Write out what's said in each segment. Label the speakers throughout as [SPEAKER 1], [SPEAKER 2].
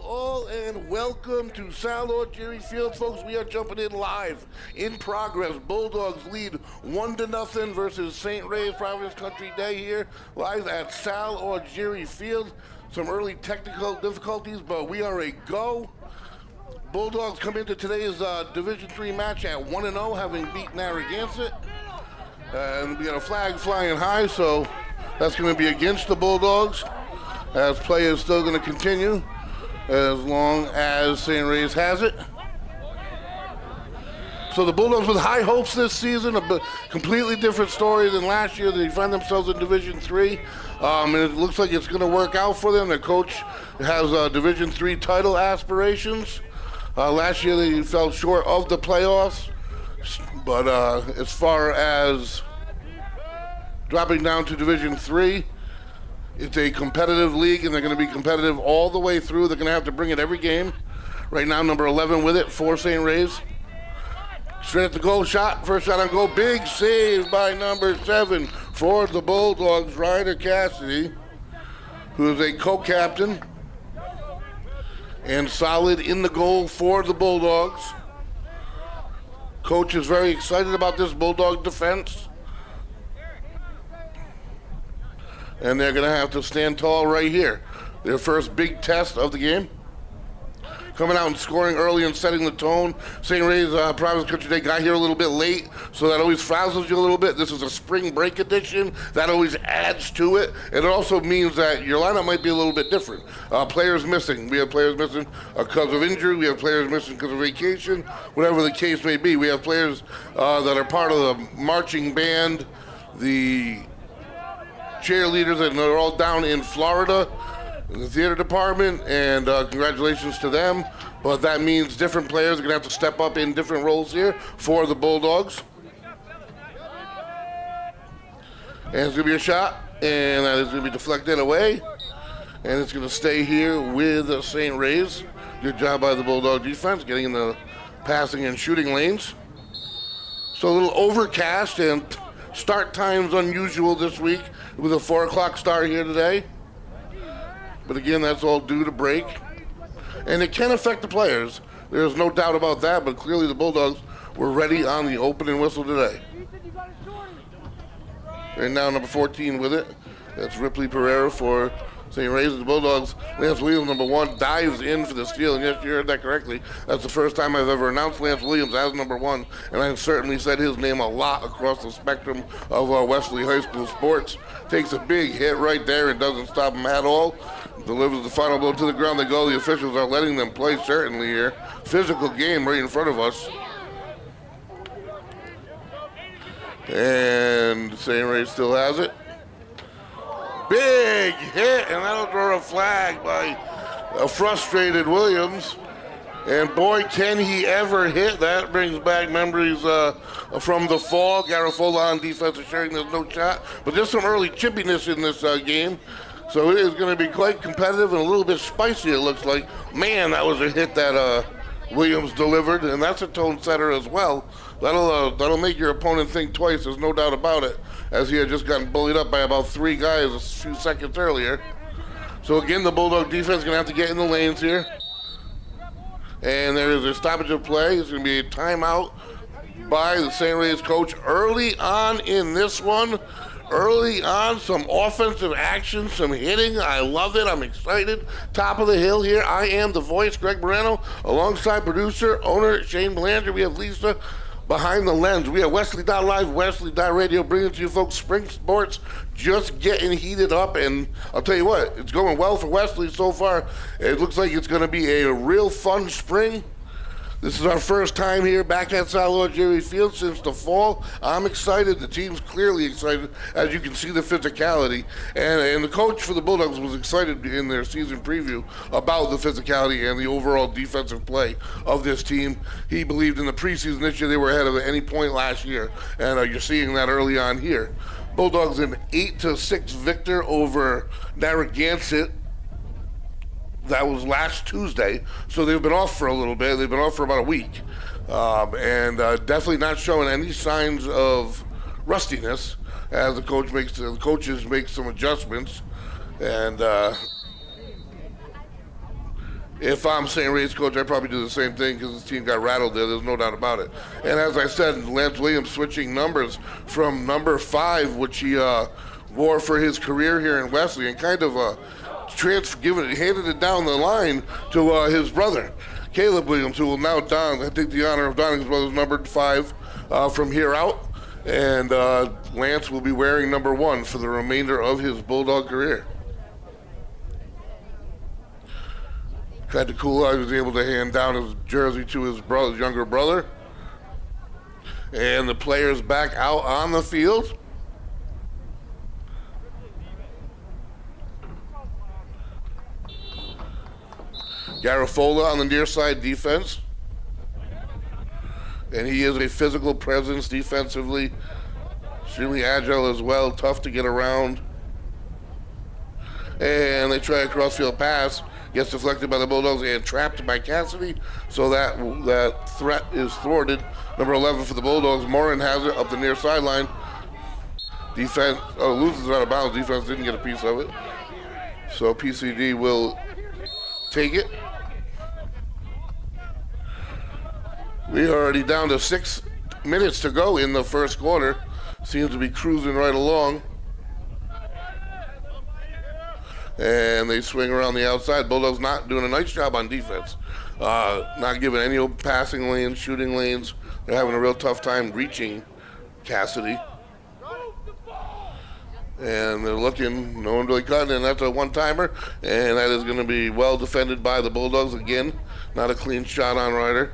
[SPEAKER 1] all, and welcome to Salor Jerry Field, folks. We are jumping in live, in progress. Bulldogs lead 1-0 versus St. Ray's Providence Country Day here, live at Salor Jerry Field. Some early technical difficulties, but we are a go. Bulldogs come into today's Division III match at 1-0, having beat Narragansett. And we got a flag flying high, so that's going to be against the Bulldogs, as play is still going to continue as long as St. Ray's has it. So the Bulldogs with high hopes this season, a completely different story than last year. They find themselves in Division III, and it looks like it's going to work out for them. Their coach has Division III title aspirations. Last year they fell short of the playoffs, but as far as dropping down to Division III, it's a competitive league, and they're going to be competitive all the way through. They're going to have to bring it every game. Right now, number 11 with it for St. Ray's. Straight at the goal shot. First shot on goal. Big save by number 7 for the Bulldogs, Ryder Cassidy, who is a co-captain. And solid in the goal for the Bulldogs. Coach is very excited about this Bulldog defense. And they're going to have to stand tall right here. Their first big test of the game. Coming out and scoring early and setting the tone. St. Ray's Providence Country Day got here a little bit late, so that always frazzles you a little bit. This is a spring break edition. That always adds to it. And it also means that your lineup might be a little bit different. Players missing. We have players missing because of injury. We have players missing because of vacation. Whatever the case may be. We have players that are part of the marching band, the cheerleaders, and they're all down in Florida in the theater department, and congratulations to them. But that means different players are going to have to step up in different roles here for the Bulldogs. And it's going to be a shot, and that is going to be deflected away, and it's going to stay here with St. Ray's. Good job by the Bulldog defense getting in the passing and shooting lanes. So a little overcast, and start time's unusual this week with a 4 o'clock start here today. But again, that's all due to break. And it can affect the players. There's no doubt about that, but clearly the Bulldogs were ready on the opening whistle today. And now number 14 with it. That's Ripley Pereira for St. Ray's. The Bulldogs, Lance Williams, number 1, dives in for the steal. And yes, you heard that correctly. That's the first time I've ever announced Lance Williams as number 1. And I've certainly said his name a lot across the spectrum of Westerly High School sports. Takes a big hit right there and doesn't stop him at all. Delivers the final blow to the ground. They go. The officials are letting them play certainly here. Physical game right in front of us. And St. Ray still has it. Big hit, and that'll draw a flag by a frustrated Williams. And boy, can he ever hit. That brings back memories from the fall. Garafola on defense assuring there's no shot. But there's some early chippiness in this game. So it is going to be quite competitive and a little bit spicy, it looks like. Man, that was a hit that Williams delivered, and that's a tone setter as well. That'll make your opponent think twice, there's no doubt about it, as he had just gotten bullied up by about 3 guys a few seconds earlier. So again, the Bulldog defense is going to have to get in the lanes here. And there is a stoppage of play. It's going to be a timeout by the St. Ray's coach early on in this one. Early on, some offensive action, some hitting. I love it. I'm excited. Top of the hill here. I am the voice, Greg Moreno, alongside producer, owner Shane Belanger. We have Lisa behind the lens. We have Westerly.live, Westerly.radio, bringing to you folks spring sports just getting heated up. And I'll tell you what, it's going well for Westerly so far. It looks like it's going to be a real fun spring. This is our first time here back at Salor Jerry Field since the fall. I'm excited. The team's clearly excited. As you can see, the physicality. And the coach for the Bulldogs was excited in their season preview about the physicality and the overall defensive play of this team. He believed in the preseason this year they were ahead of any point last year. And you're seeing that early on here. Bulldogs an 8-6 victor over Narragansett. That was last Tuesday, so they've been off for a little bit. They've been off for about a week, and definitely not showing any signs of rustiness as the coaches make some adjustments. And If I'm St. Ray's coach, I'd probably do the same thing because his team got rattled there. There's no doubt about it. And as I said, Lance Williams switching numbers from number 5, which he wore for his career here in Westerly, and kind of handed it down the line to his brother, Caleb Williams, who will now take the honor of donning his brother's number 5 from here out. And Lance will be wearing number 1 for the remainder of his Bulldog career. Kind of cool. I was able to hand down his jersey to his younger brother. And the players back out on the field. Garafola on the near side defense. And he is a physical presence defensively. Extremely agile as well. Tough to get around. And they try a crossfield pass. Gets deflected by the Bulldogs and trapped by Cassidy. So that threat is thwarted. Number 11 for the Bulldogs. Morin has it up the near sideline. Defense loses it out of bounds. Defense didn't get a piece of it. So PCD will take it. We are already down to 6 minutes to go in the first quarter. Seems to be cruising right along. And they swing around the outside. Bulldogs not doing a nice job on defense. Not giving any passing lanes, shooting lanes. They're having a real tough time reaching Cassidy. And they're looking, no one really cutting, and that's a one-timer. And that is going to be well defended by the Bulldogs again. Not a clean shot on Ryder.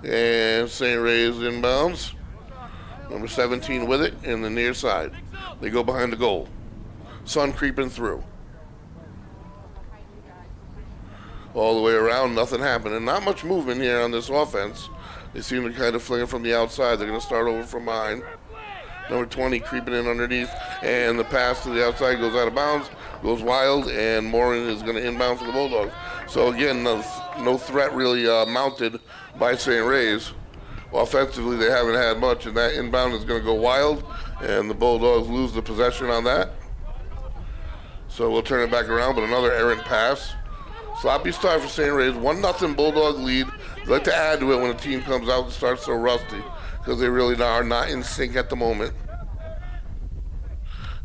[SPEAKER 1] And St. Ray's inbounds. Number 17 with it in the near side. They go behind the goal. Sun creeping through. All the way around, nothing happening. Not much movement here on this offense. They seem to kind of fling it from the outside. They're going to start over from behind. Number 20 creeping in underneath. And the pass to the outside goes out of bounds. Goes wild. And Morin is going to inbound for the Bulldogs. So again, no threat really mounted by St. Ray's. Offensively, they haven't had much, and that inbound is going to go wild, and the Bulldogs lose the possession on that. So we'll turn it back around, but another errant pass. Sloppy start for St. Ray's, 1-0 Bulldog lead. They like to add to it when a team comes out and starts so rusty, because they really are not in sync at the moment.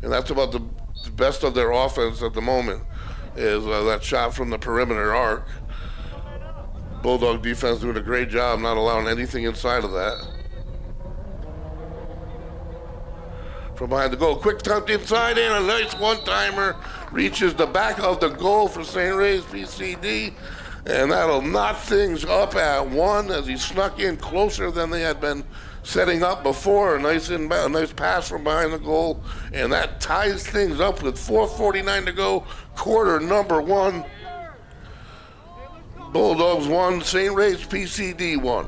[SPEAKER 1] And that's about the best of their offense at the moment, is that shot from the perimeter arc. Bulldog defense doing a great job not allowing anything inside of that. From behind the goal, quick tucked inside and a nice one-timer. Reaches the back of the goal for St. Ray's PCD. And that'll knock things up at 1 as he snuck in closer than they had been setting up before. A nice pass from behind the goal. And that ties things up with 4:49 to go. Quarter number 1. Bulldogs 1, St. Ray's PCD 1.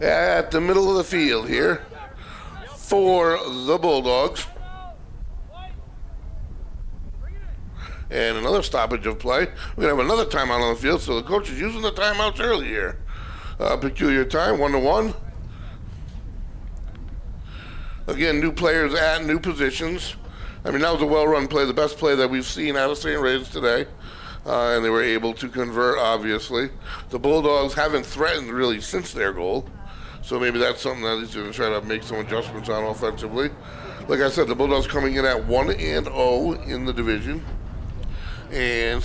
[SPEAKER 1] At the middle of the field here for the Bulldogs. And another stoppage of play. We're going to have another timeout on the field, so the coach is using the timeouts early here. Peculiar time, 1-1. Again, new players at new positions. I mean, that was a well-run play, the best play that we've seen out of St. Ray's today. And they were able to convert, obviously. The Bulldogs haven't threatened really since their goal. So maybe that's something that he's going to try to make some adjustments on offensively. Like I said, the Bulldogs coming in at 1-0 in the division. And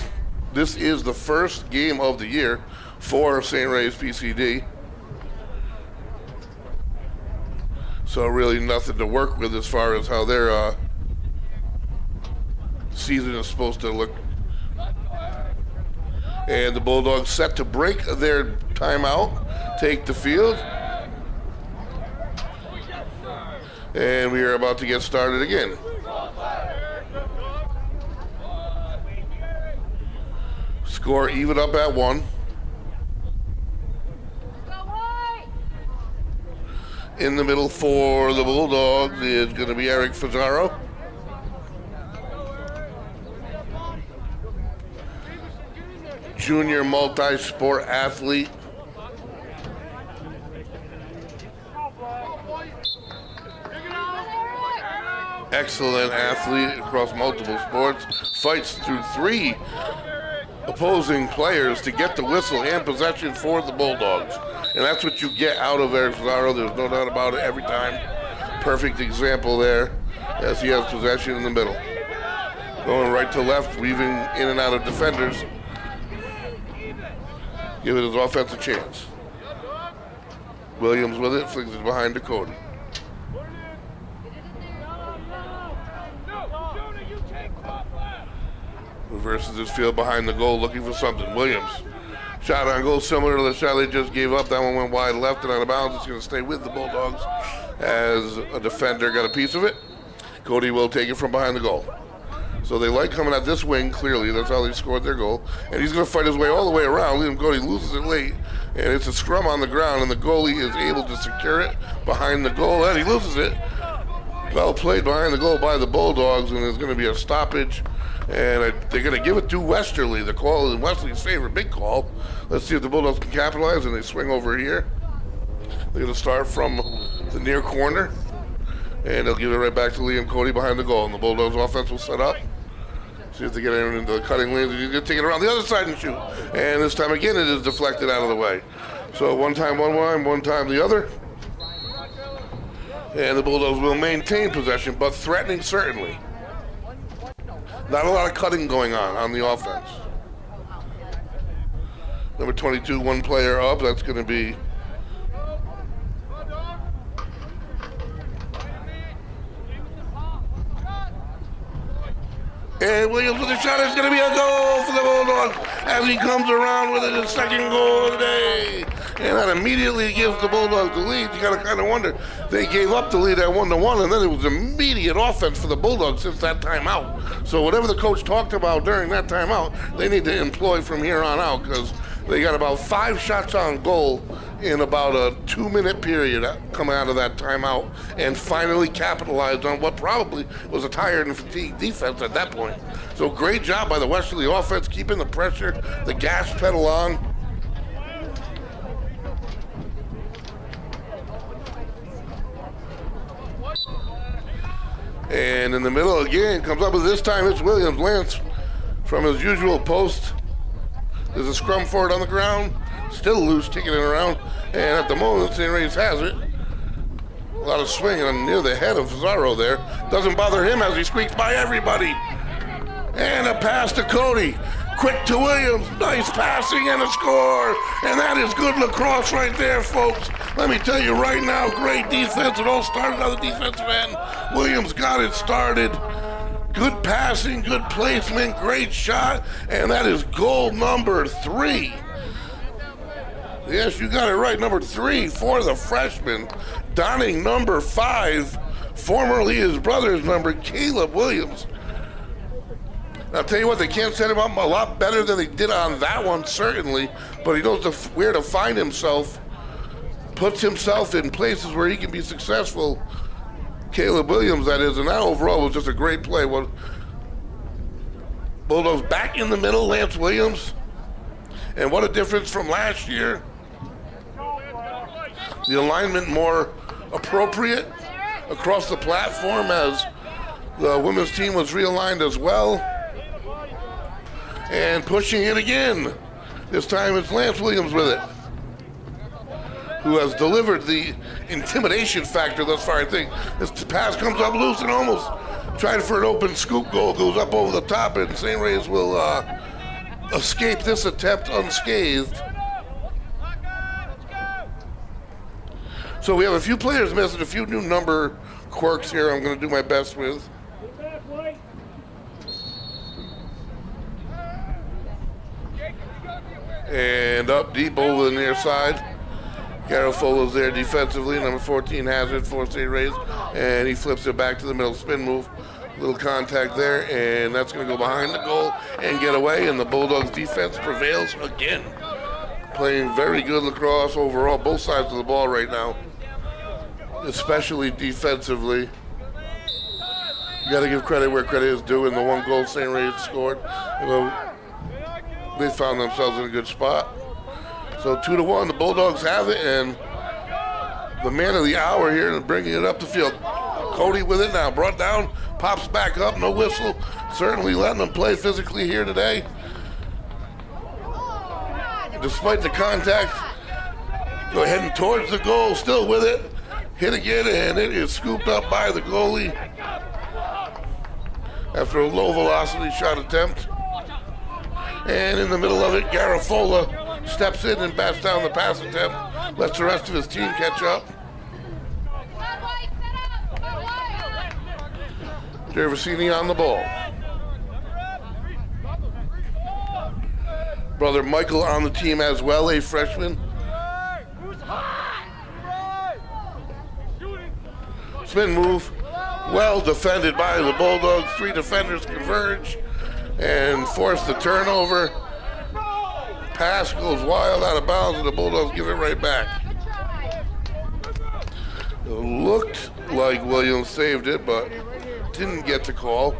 [SPEAKER 1] this is the first game of the year for St. Ray's PCD. So really nothing to work with as far as how their season is supposed to look. And the Bulldogs set to break their timeout, take the field. And we are about to get started again. Score even up at 1. In the middle for the Bulldogs is going to be Eric Fazzaro. Junior multi-sport athlete. excellent athlete across multiple sports, fights through 3 opposing players to get the whistle and possession for the Bulldogs. And that's what you get out of Eric Fazaro. There's no doubt about it every time. Perfect example there as he has possession in the middle. Going right to left, weaving in and out of defenders. Giving his offense a chance. Williams with it, flings it behind to Cody. Reverses his field behind the goal, looking for something. Williams, shot on goal similar to the shot they just gave up. That one went wide left and out of bounds. It's going to stay with the Bulldogs as a defender got a piece of it. Cody will take it from behind the goal. So they like coming at this wing, clearly. That's how they scored their goal. And he's going to fight his way all the way around. Liam Cody loses it late, and it's a scrum on the ground, and the goalie is able to secure it behind the goal, and he loses it. Well played behind the goal by the Bulldogs, and there's going to be a stoppage. And they're going to give it to Westerly. The call is in Westerly's favor, big call. Let's see if the Bulldogs can capitalize, and they swing over here. They're going to start from the near corner, and they'll give it right back to Liam Cody behind the goal. And the Bulldogs offense will set up. See if they get into the cutting lanes. He's going to take it around the other side and shoot. And this time again, it is deflected out of the way. So one time one time the other. And the Bulldogs will maintain possession, but threatening certainly. Not a lot of cutting going on the offense. Number 22, one player up. That's going to be and Williams with a shot. It's going to be a goal for the Bulldogs as he comes around with it, his second goal of the day. And that immediately gives the Bulldogs the lead. You got to kind of wonder, they gave up the lead at 1-1, and then it was immediate offense for the Bulldogs since that timeout. So whatever the coach talked about during that timeout, they need to employ from here on out, because they got about 5 shots on goal in about a 2-minute period coming out of that timeout, and finally capitalized on what probably was a tired and fatigued defense at that point. So great job by the Westerly offense, keeping the pressure, the gas pedal on. And in the middle again, comes up with this time, it's Williams. Lance from his usual post. There's a scrum for it on the ground. Still loose, kicking it around. And at the moment, St. Ray's has it. A lot of swing on near the head of Fazaro there. Doesn't bother him as he squeaks by everybody. And a pass to Cody. Quick to Williams. Nice passing and a score. And that is good lacrosse right there, folks. Let me tell you right now, great defense. It all started on the defensive end. Williams got it started. Good passing, good placement, great shot. And that is goal number 3. Yes, you got it right. Number 3 for the freshman. Donning number 5. Formerly his brother's number, Caleb Williams. I'll tell you what, they can't set him up a lot better than they did on that one, certainly. But he knows where to find himself. Puts himself in places where he can be successful. Caleb Williams, that is. And that overall was just a great play. Well, Bulldogs back in the middle, Lance Williams. And what a difference from last year. The alignment more appropriate across the platform as the women's team was realigned as well. And pushing it again. This time it's Lance Williams with it, who has delivered the intimidation factor thus far, I think. This pass comes up loose and almost tried for an open scoop goal, goes up over the top, and St. Ray's will escape this attempt unscathed. So we have a few players missing, a few new number quirks here I'm going to do my best with. And up deep over the near side. Garofolo's there defensively. Number 14 has it for St. Ray's. And he flips it back to the middle spin move. Little contact there. And that's going to go behind the goal and get away. And the Bulldogs defense prevails again. Playing very good lacrosse overall. Both sides of the ball right now. Especially defensively. You got to give credit where credit is due. In the one goal St. Ray's scored, they found themselves in a good spot. So 2-1, the Bulldogs have it, and the man of the hour here and bringing it up the field, Cody with it now, brought down, pops back up, no whistle. Certainly letting them play physically here today. Despite the contact, go heading towards the goal, still with it. Hit again, and it is scooped up by the goalie after a low velocity shot attempt. And in the middle of it, Garafola steps in and bats down the pass attempt, lets the rest of his team catch up. Gervasini on the ball. Brother Michael on the team as well, a freshman. Spin move, well defended by the Bulldogs. 3 defenders converge and force the turnover. Pass goes wild out of bounds and the Bulldogs give it right back. It looked like Williams saved it, but didn't get the call.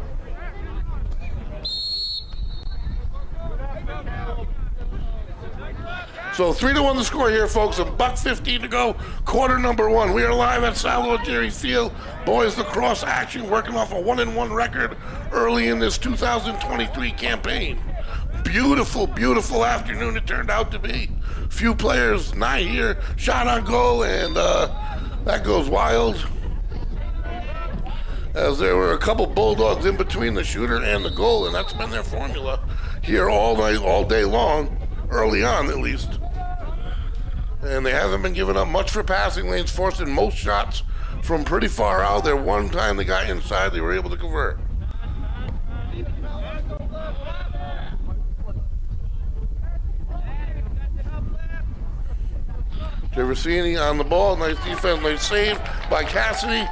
[SPEAKER 1] So 3-1 the score here, folks. $1:15 to go. Quarter number 1. We are live at Salvo Jerry Field. Boys lacrosse action, working off a 1-1 record early in this 2023 campaign. Beautiful, beautiful afternoon it turned out to be. Few players not here. Shot on goal, and that goes wild. As there were a couple Bulldogs in between the shooter and the goal, and that's been their formula here all night, all day long, early on at least. And they haven't been giving up much for passing lanes, forcing most shots from pretty far out there. One time they got inside, they were able to convert. Gervasini on the ball, nice defense, nice save by Cassidy.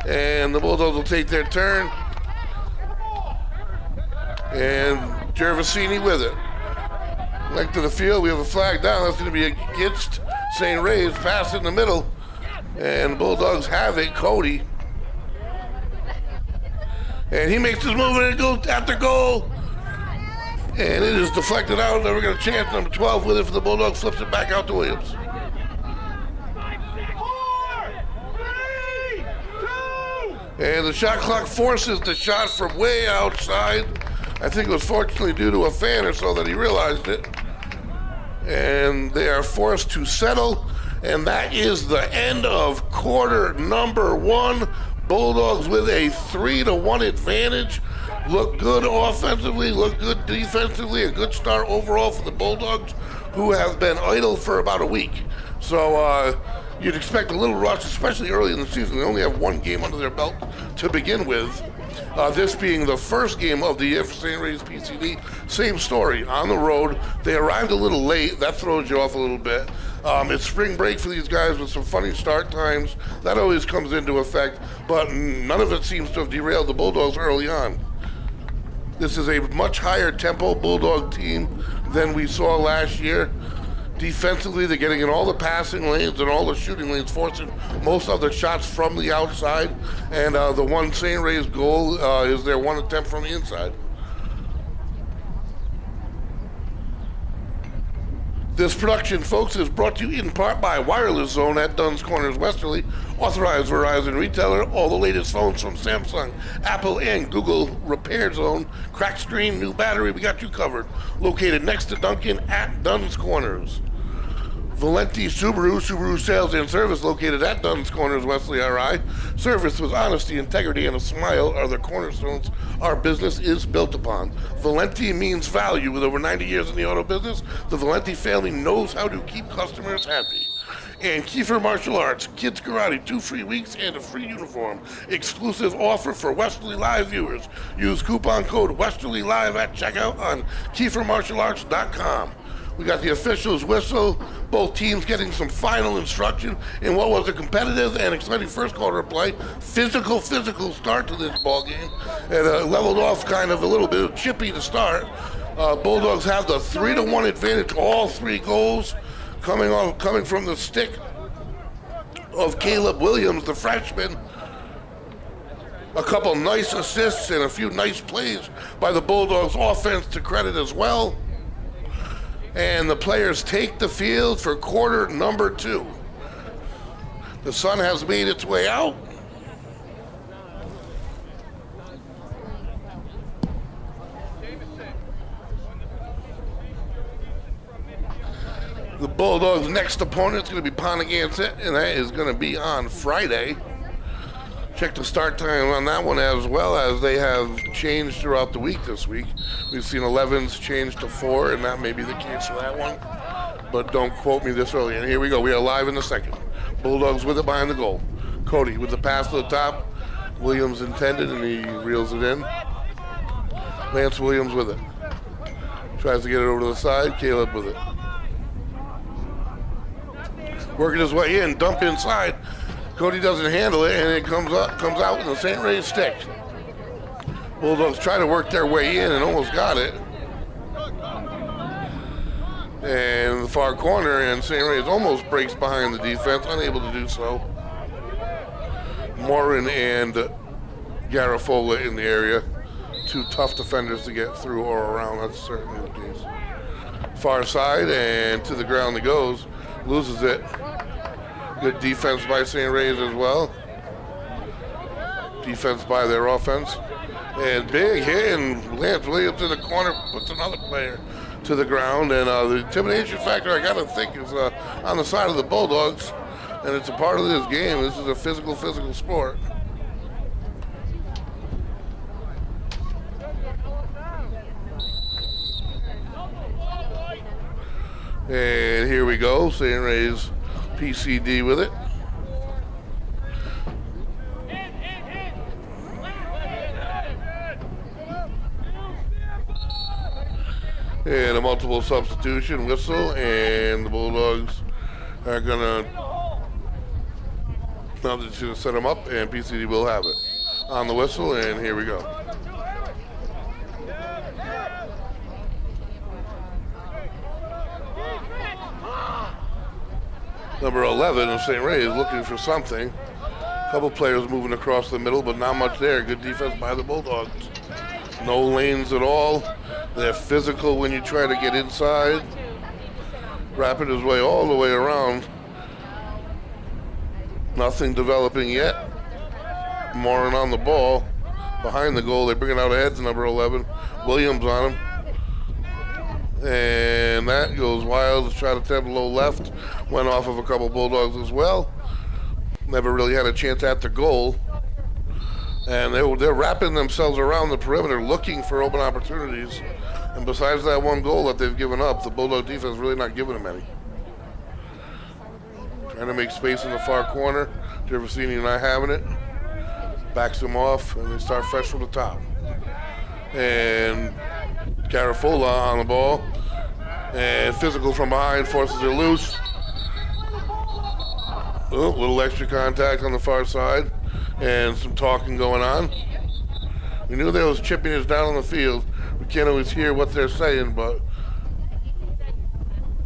[SPEAKER 1] And the Bulldogs will take their turn. And Gervasini with it. Length of the field, we have a flag down. That's going to be against St. Ray's. Pass in the middle. And the Bulldogs have it, Cody. And he makes his move and it goes after goal. And it is deflected out. Never got a chance. Number 12 with it for the Bulldogs. Flips it back out to Williams.
[SPEAKER 2] 4, 3, 2.
[SPEAKER 1] And the shot clock forces the shot from way outside. I think it was fortunately due to a fan or so that he realized it. And they are forced to settle. And that is the end of quarter number 1. Bulldogs with a 3-1 advantage. Look good offensively, look good defensively. A good start overall for the Bulldogs, who have been idle for about a week. So you'd expect a little rush, especially early in the season. They only have 1 game under their belt to begin with. This being the first game of the year for St. Ray's PCD. Same story, on the road. They arrived a little late. That throws you off a little bit. It's spring break for these guys with some funny start times. That always comes into effect, but none of it seems to have derailed the Bulldogs early on. This is a much higher tempo Bulldog team than we saw last year. Defensively, they're getting in all the passing lanes and all the shooting lanes, forcing most of the shots from the outside. And the one St. Ray's goal is their one attempt from the inside. This production, folks, is brought to you in part by Wireless Zone at Dunn's Corners, Westerly, authorized Verizon retailer. All the latest phones from Samsung, Apple, and Google. Repair Zone, cracked screen, new battery, we got you covered. Located next to Duncan at Dunn's Corners. Valenti Subaru sales and service located at Dunn's Corners, Westerly, RI. Service with honesty, integrity, and a smile are the cornerstones our business is built upon. Valenti means value. With over 90 years in the auto business, the Valenti family knows how to keep customers happy. And Kiefer Martial Arts, Kids Karate, 2 free weeks and a free uniform. Exclusive offer for Westerly Live viewers. Use coupon code Westerly Live at checkout on KieferMartialArts.com. We got the officials' whistle, both teams getting some final instruction in what was a competitive and exciting first quarter of play. Physical start to this ball game. And leveled off kind of a little bit chippy to start. Bulldogs have the 3-1 advantage. All 3 goals coming from the stick of Caleb Williams, the freshman. A couple nice assists and a few nice plays by the Bulldogs offense to credit as well. And the players take the field for quarter number 2. The sun has made its way out. The Bulldogs' next opponent is going to be Pontiac, and that is going to be on Friday. Check the start time on that one, as well as they have changed throughout the week this week. We've seen 11s change to 4, and that may be the case for that one. But don't quote me this early. And here we go. We are live in the second. Bulldogs with it behind the goal. Cody with the pass to the top. Williams intended, and he reels it in. Lance Williams with it. Tries to get it over to the side. Caleb with it. Working his way in, dump inside. Cody doesn't handle it, and it comes out with the St. Ray's stick. Bulldogs try to work their way in and almost got it. And in the far corner, and St. Ray's almost breaks behind the defense, unable to do so. Morin and Garafola in the area. Two tough defenders to get through or around, that's certainly the case. Far side, and to the ground it goes. Loses it. Good defense by St. Ray's as well. Defense by their offense. And big hit, and Lance Williams in the corner puts another player to the ground. And the intimidation factor, I got to think, is on the side of the Bulldogs. And it's a part of this game. This is a physical sport. And here we go, St. Ray's PCD with it. And a multiple substitution whistle, and the Bulldogs are gonna now just gonna set them up, and PCD will have it on the whistle, and here we go. Number 11 of St. Ray is looking for something. A couple players moving across the middle, but not much there. Good defense by the Bulldogs. No lanes at all. They're physical when you try to get inside. Rapid his way all the way around. Nothing developing yet. Morin on the ball. Behind the goal, they bring it out ahead to number 11. Williams on him. And that goes wild. Shot attempt low left. Went off of a couple Bulldogs as well. Never really had a chance at the goal. And they're wrapping themselves around the perimeter looking for open opportunities. And besides that one goal that they've given up, the Bulldog defense really not giving them any. Trying to make space in the far corner. Gervasini not having it. Backs them off, and they start fresh from the top. And Garafola on the ball. And physical from behind, forces it loose. Oh, little extra contact on the far side. And some talking going on. We knew there was chippiness down on the field. We can't always hear what they're saying, but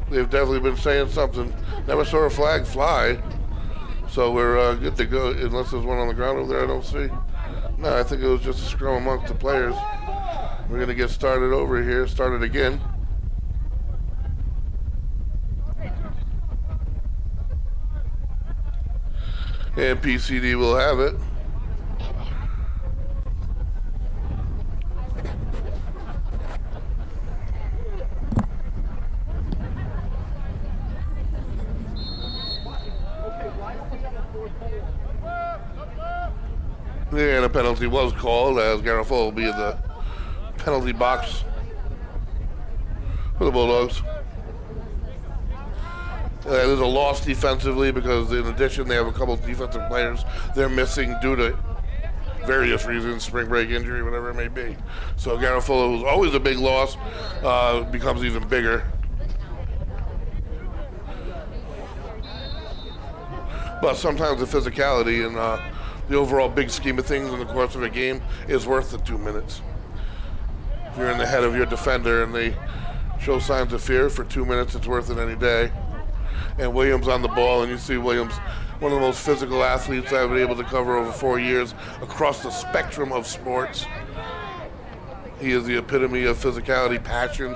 [SPEAKER 1] they've definitely been saying something. Never saw a flag fly, so we're good to go, unless there's one on the ground over there I don't see. No, I think it was just a scrum amongst the players. We're going to get started over here, started again. And PCD will have it. And a penalty was called, as Garafola will be in the penalty box for the Bulldogs. There's a loss defensively because in addition they have a couple of defensive players they're missing due to various reasons, spring break injury, whatever it may be. So Garafola, who's always a big loss, becomes even bigger. But sometimes the physicality and the overall big scheme of things in the course of a game is worth the 2 minutes. If you're in the head of your defender and they show signs of fear for 2 minutes, it's worth it any day. And Williams on the ball, and you see Williams, one of the most physical athletes I've been able to cover over 4 years across the spectrum of sports. He is the epitome of physicality, passion,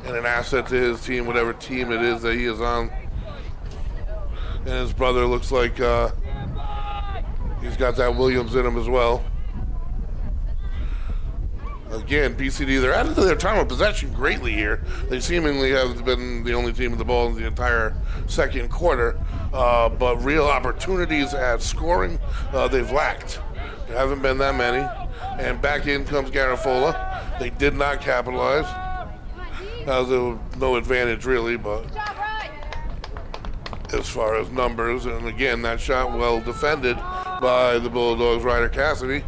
[SPEAKER 1] and an asset to his team, whatever team it is that he is on. And his brother looks like he's got that Williams in him as well. Again, PCD, they're adding to their time of possession greatly here. They seemingly have been the only team with the ball in the entire second quarter, but real opportunities at scoring, they've lacked. There haven't been that many. And back in comes Garofalo. They did not capitalize. There was no advantage really, but as far as numbers, and again, that shot well defended by the Bulldogs' Ryder Cassidy.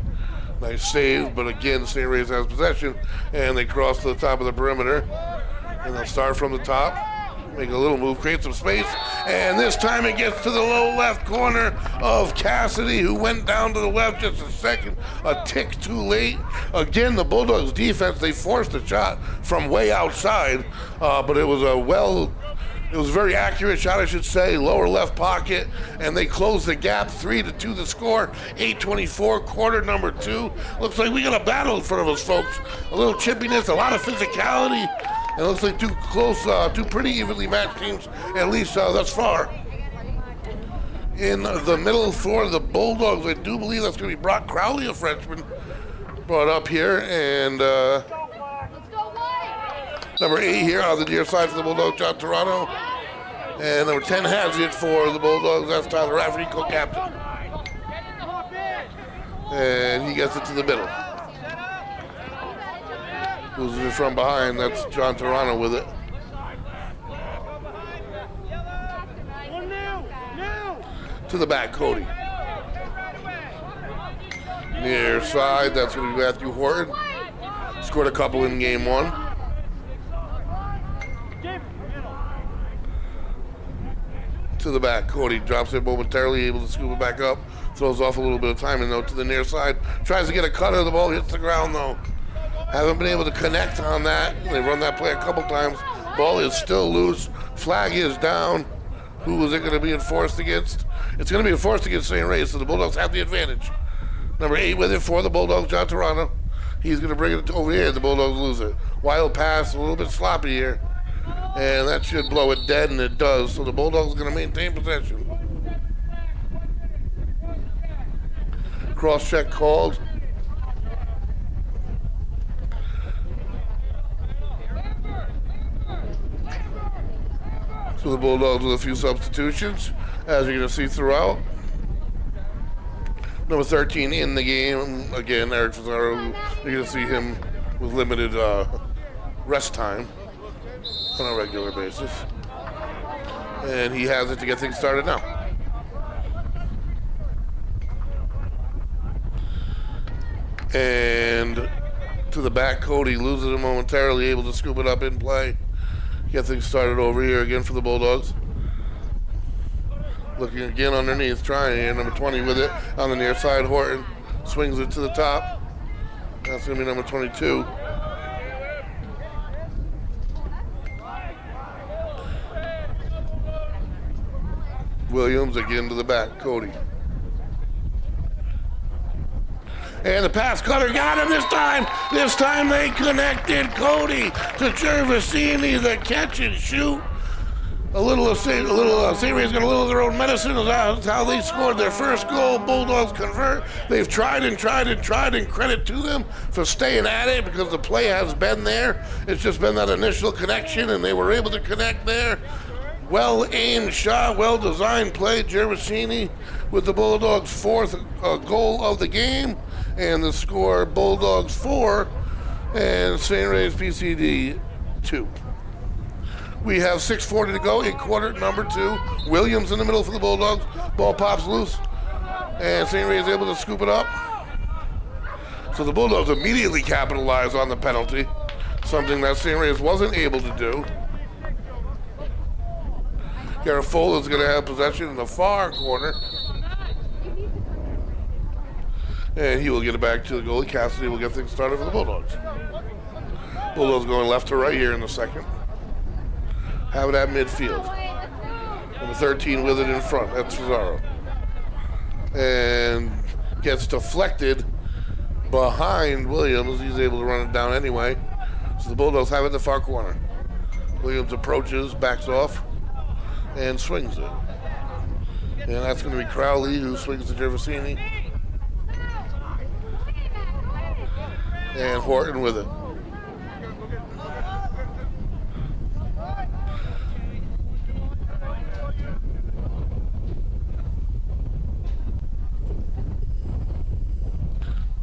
[SPEAKER 1] Nice save, but again, St. Ray's has possession, and they cross to the top of the perimeter. And they'll start from the top, make a little move, create some space, and this time it gets to the low left corner of Cassidy, who went down to the left just a second, a tick too late. Again, the Bulldogs' defense, they forced a shot from way outside, but it was a very accurate shot, I should say, lower left pocket, and they closed the gap 3-2 the score, 8:24, quarter number 2. Looks like we got a battle in front of us, folks. A little chippiness, a lot of physicality, and it looks like two pretty evenly matched teams, at least thus far. In the middle for the Bulldogs, I do believe that's going to be Brock Crowley, a freshman, brought up here, and number 8 here on the near side for the Bulldogs, John Toronto. And number 10 has it for the Bulldogs. That's Tyler Rafferty, co-captain. And he gets it to the middle. Loses it from behind. That's John Toronto with it. To the back, Cody. Near side, that's going to be Matthew Horton. Scored a couple in game 1. To the back, Cody drops it momentarily, able to scoop it back up. Throws off a little bit of timing though to the near side. Tries to get a cutter, the ball hits the ground though. Haven't been able to connect on that. They run that play a couple times. Ball is still loose. Flag is down. Who is it going to be enforced against? It's going to be enforced against St. Ray's, so the Bulldogs have the advantage. Number 8 with it for the Bulldogs, John Toronto. He's going to bring it over here. The Bulldogs lose it. Wild pass, a little bit sloppy here. And that should blow it dead, and it does. So the Bulldogs are going to maintain possession. Cross check called. So the Bulldogs with a few substitutions, as you're going to see throughout. Number 13 in the game, again, Eric Fazaro. You're going to see him with limited rest time on a regular basis. And he has it to get things started now. And to the back, Cody loses it momentarily, able to scoop it up in play. Get things started over here again for the Bulldogs. Looking again underneath, trying here. Number 20 with it on the near side. Horton swings it to the top. That's going to be number 22. Williams again to the back, Cody. And the pass cutter got him this time. This time they connected. Cody to Gervasini, the catch and shoot. St. Ray's got a little of their own medicine. That's how they scored their first goal. Bulldogs convert. They've tried and credit to them for staying at it because the play has been there. It's just been that initial connection, and they were able to connect there. Well-aimed shot, well-designed play. Gervasini with the Bulldogs' 4th goal of the game. And the score, Bulldogs 4 and St. Ray's PCD 2. We have 6:40 to go in quarter number 2. Williams in the middle for the Bulldogs. Ball pops loose. And St. Ray is able to scoop it up. So the Bulldogs immediately capitalize on the penalty. Something that St. Ray's wasn't able to do. Garofalo is going to have possession in the far corner. And he will get it back to the goalie. Cassidy will get things started for the Bulldogs. Bulldogs going left to right here in the second. Have it at midfield. Number 13 with it in front. That's Fazaro. And gets deflected behind Williams. He's able to run it down anyway. So the Bulldogs have it in the far corner. Williams approaches, backs off, and swings it. And that's going to be Crowley, who swings to Gervasini. And Horton with it.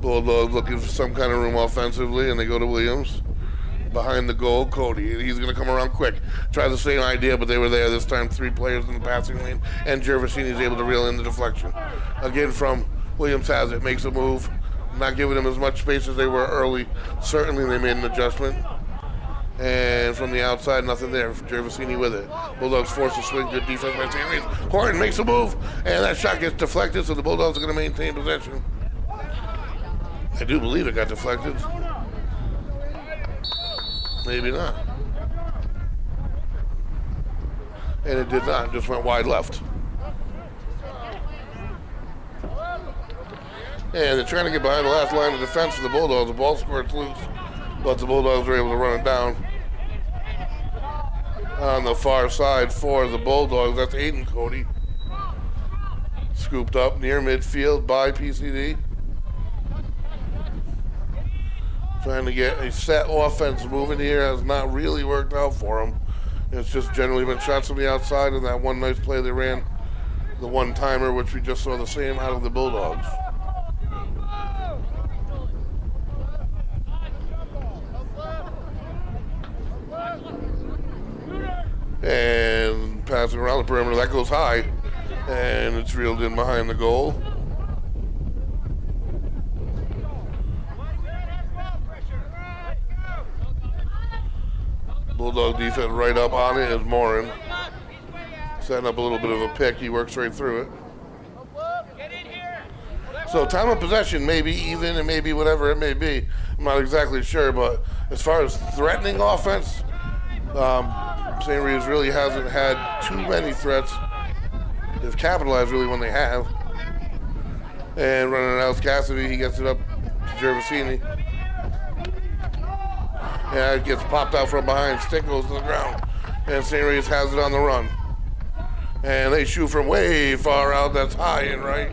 [SPEAKER 1] Bulldogs looking for some kind of room offensively, and they go to Williams. Behind the goal, Cody. He's going to come around quick. Try the same idea, but they were there this time. 3 players in the passing lane, and Gervasini's able to reel in the deflection. Again from Williams has it, makes a move. Not giving him as much space as they were early. Certainly they made an adjustment. And from the outside, nothing there. Gervasini with it. Bulldogs force a swing. Good defense by St. Reed. Horton makes a move, and that shot gets deflected, so the Bulldogs are going to maintain possession. I do believe it got deflected. Maybe not. And it did not. Just went wide left. And they're trying to get behind the last line of defense for the Bulldogs. The ball squirts loose, but the Bulldogs were able to run it down. On the far side for the Bulldogs, that's Aiden Cody. Scooped up near midfield by PCD. Trying to get a set offense moving here has not really worked out for them. It's just generally been shots from the outside, and that one nice play they ran, the one-timer, which we just saw the same out of the Bulldogs. And passing around the perimeter, that goes high, and it's reeled in behind the goal. Bulldog defense right up on it is Morin. Setting up a little bit of a pick. He works right through it. So time of possession may be even, and maybe whatever it may be. I'm not exactly sure, but as far as threatening offense, St. Reeves really hasn't had too many threats. They've capitalized really when they have. And running out Cassidy, he gets it up to Gervasini. And it gets popped out from behind, stick goes to the ground, and St. Reeves has it on the run. And they shoot from way far out, that's high and right.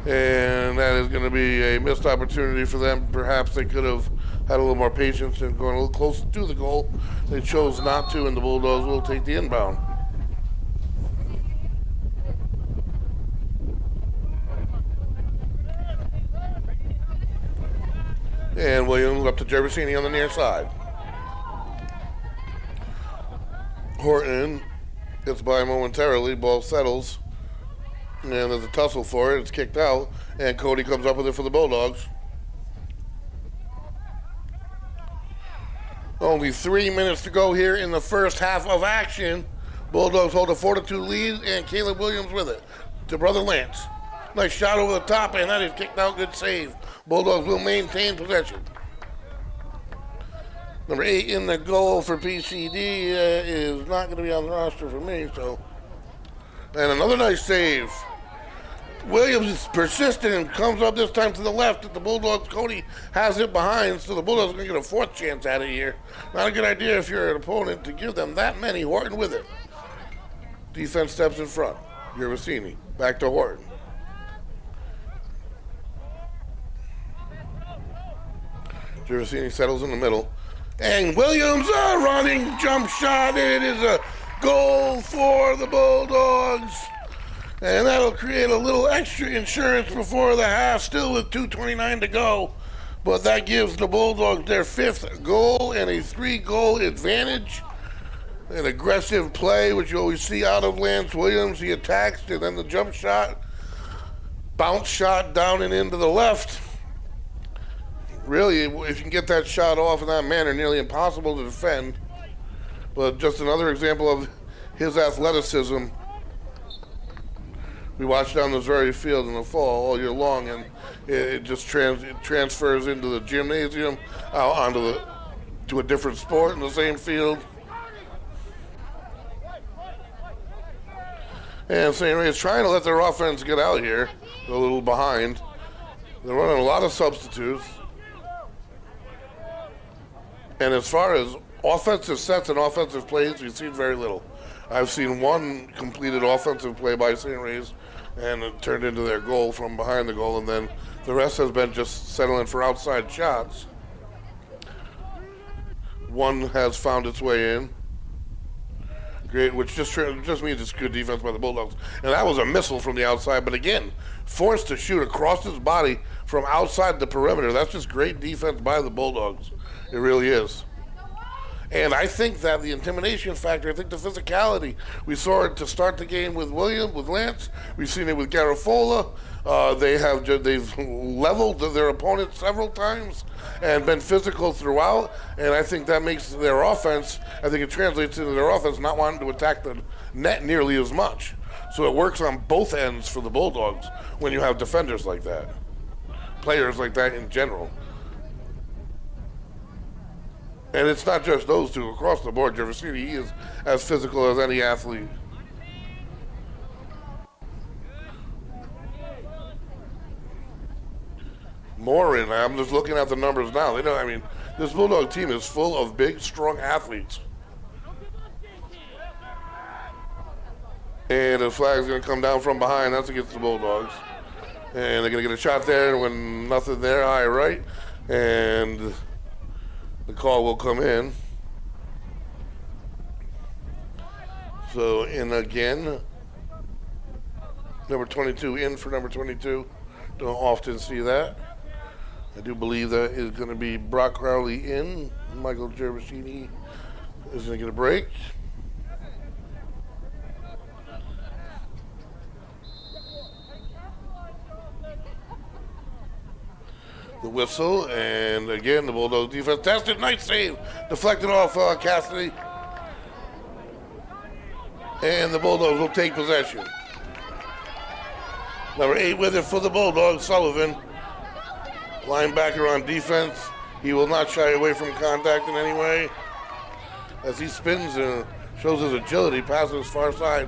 [SPEAKER 1] And that is going to be a missed opportunity for them. Perhaps they could have had a little more patience and gone a little closer to the goal. They chose not to, and the Bulldogs will take the inbound. And Williams up to Gervasini on the near side. Horton gets by momentarily, ball settles, and there's a tussle for it. It's kicked out, and Cody comes up with it for the Bulldogs. Only 3 minutes to go here in the first half of action. Bulldogs hold a 4-2 lead, and Caleb Williams with it to brother Lance. Nice shot over the top, and that is kicked out. Good save. Bulldogs will maintain possession. Number 8 in the goal for PCD is not going to be on the roster for me. So, and another nice save. Williams is persistent and comes up this time to the left at the Bulldogs. Cody has it behind, so the Bulldogs are going to get a 4th chance out of here. Not a good idea if you're an opponent to give them that many. Horton with it. Defense steps in front. Gervasini back to Horton. Gervasini settles in the middle. And Williams, a running jump shot. It is a goal for the Bulldogs. And that'll create a little extra insurance before the half, still with 2:29 to go. But that gives the Bulldogs their 5th goal and a 3-goal advantage. An aggressive play, which you always see out of Lance Williams. He attacks, and then the jump shot, bounce shot down and into the left. Really, if you can get that shot off in that manner, nearly impossible to defend. But just another example of his athleticism. We watched down this very field in the fall all year long, and it just transfers into the gymnasium, out to a different sport in the same field. And St. Ray is trying to let their offense get out here. They're a little behind. They're running a lot of substitutes. And as far as offensive sets and offensive plays, we've seen very little. I've seen one completed offensive play by St. Ray's, and it turned into their goal from behind the goal, and then the rest has been just settling for outside shots. One has found its way in. Great, which just means it's good defense by the Bulldogs. And that was a missile from the outside, but again, forced to shoot across his body from outside the perimeter. That's just great defense by the Bulldogs. It really is. And I think that the intimidation factor, I think the physicality, we saw it to start the game with Lance. We've seen it with Garafola. They've leveled their opponent several times and been physical throughout. And I think that makes their offense, I think it translates into their offense not wanting to attack the net nearly as much. So it works on both ends for the Bulldogs when you have defenders like that, players like that in general. And it's not just those two. Across the board, Varsity, he is as physical as any athlete. Morin, I'm just looking at the numbers now. This Bulldog team is full of big, strong athletes. And the flag's going to come down from behind. That's against the Bulldogs. And they're going to get a shot there when nothing there, high right. And the call will come in. So in again, number 22 in for number 22. Don't often see that. I do believe that is going to be Brock Crowley in. Michael Gervasini is going to get a break. The whistle, and again, the Bulldogs defense tested. Nice save. Deflected off Cassidy. And the Bulldogs will take possession. Number 8 with it for the Bulldogs, Sullivan. Linebacker on defense. He will not shy away from contact in any way. As he spins and shows his agility, passes far side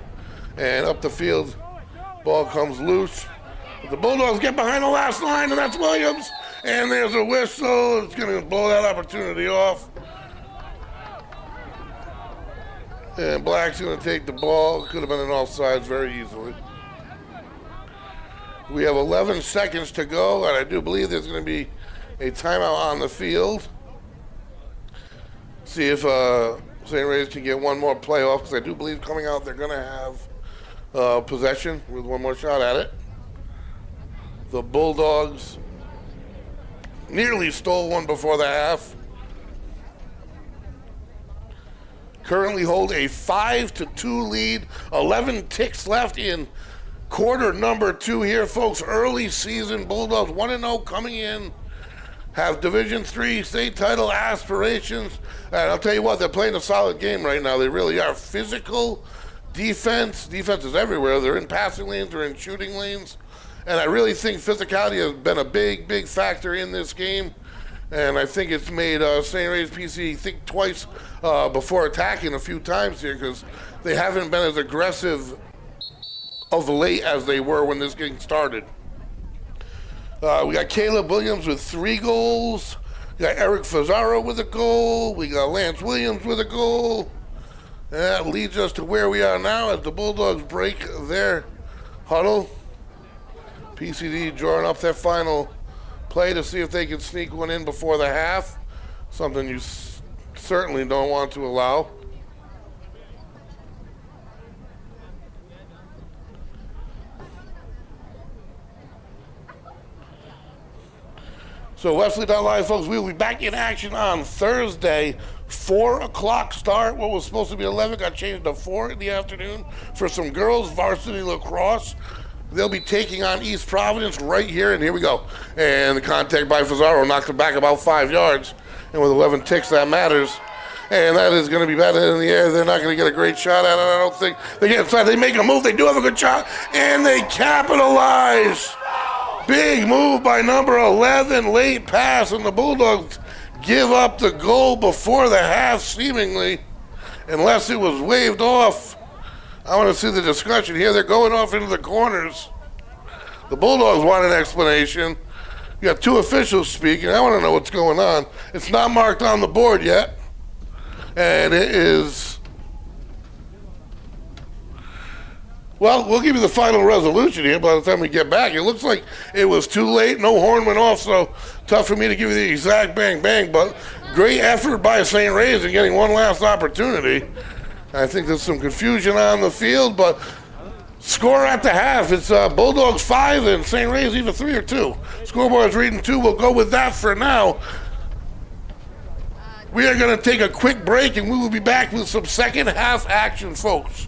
[SPEAKER 1] and up the field. Ball comes loose. The Bulldogs get behind the last line, and that's Williams. And there's a whistle. It's going to blow that opportunity off. And Black's going to take the ball. Could have been an offsides very easily. We have 11 seconds to go, and I do believe there's going to be a timeout on the field. See if St. Ray's can get one more play off, because I do believe coming out they're going to have possession with one more shot at it. The Bulldogs nearly stole one before the half. Currently hold a 5-2 lead. 11 ticks left in quarter number 2 here, folks. Early season Bulldogs 1-0 coming in. Have Division III state title aspirations. And I'll tell you what, they're playing a solid game right now. They really are. Physical defense. Defense is everywhere. They're in passing lanes. They're in shooting lanes. And I really think physicality has been a big, big factor in this game. And I think it's made St. Ray's PCD think twice before attacking a few times here, because they haven't been as aggressive of late as they were when this game started. We got Caleb Williams with 3 goals. We got Eric Fazzaro with a goal. We got Lance Williams with a goal. And that leads us to where we are now as the Bulldogs break their huddle. PCD drawing up their final play to see if they can sneak one in before the half. Something you certainly don't want to allow. So Westerly.live, folks, we will be back in action on Thursday. 4 o'clock start. What was supposed to be 11 got changed to 4 in the afternoon for some girls varsity lacrosse. They'll be taking on East Providence right here, and here we go. And the contact by Fazzaro knocked it back about 5 yards. And with 11 ticks, that matters. And that is going to be batted in the air. They're not going to get a great shot at it, I don't think. They get inside, they make a move, they do have a good shot, and they capitalize. Big move by number 11, late pass, and the Bulldogs give up the goal before the half, seemingly, unless it was waved off. I want to see the discussion here. They're going off into the corners. The Bulldogs want an explanation. You got 2 officials speaking. I want to know what's going on. It's not marked on the board yet. And it is... Well, we'll give you the final resolution here by the time we get back. It looks like it was too late. No horn went off, so tough for me to give you the exact bang, but Great effort by St. Ray's in getting one last opportunity. I think there's some confusion on the field, but score at the half. It's Bulldogs 5 and St. Ray's either 3 or 2. Scoreboard's reading 2. We'll go with that for now. We are going to take a quick break, and we will be back with some second half action, folks.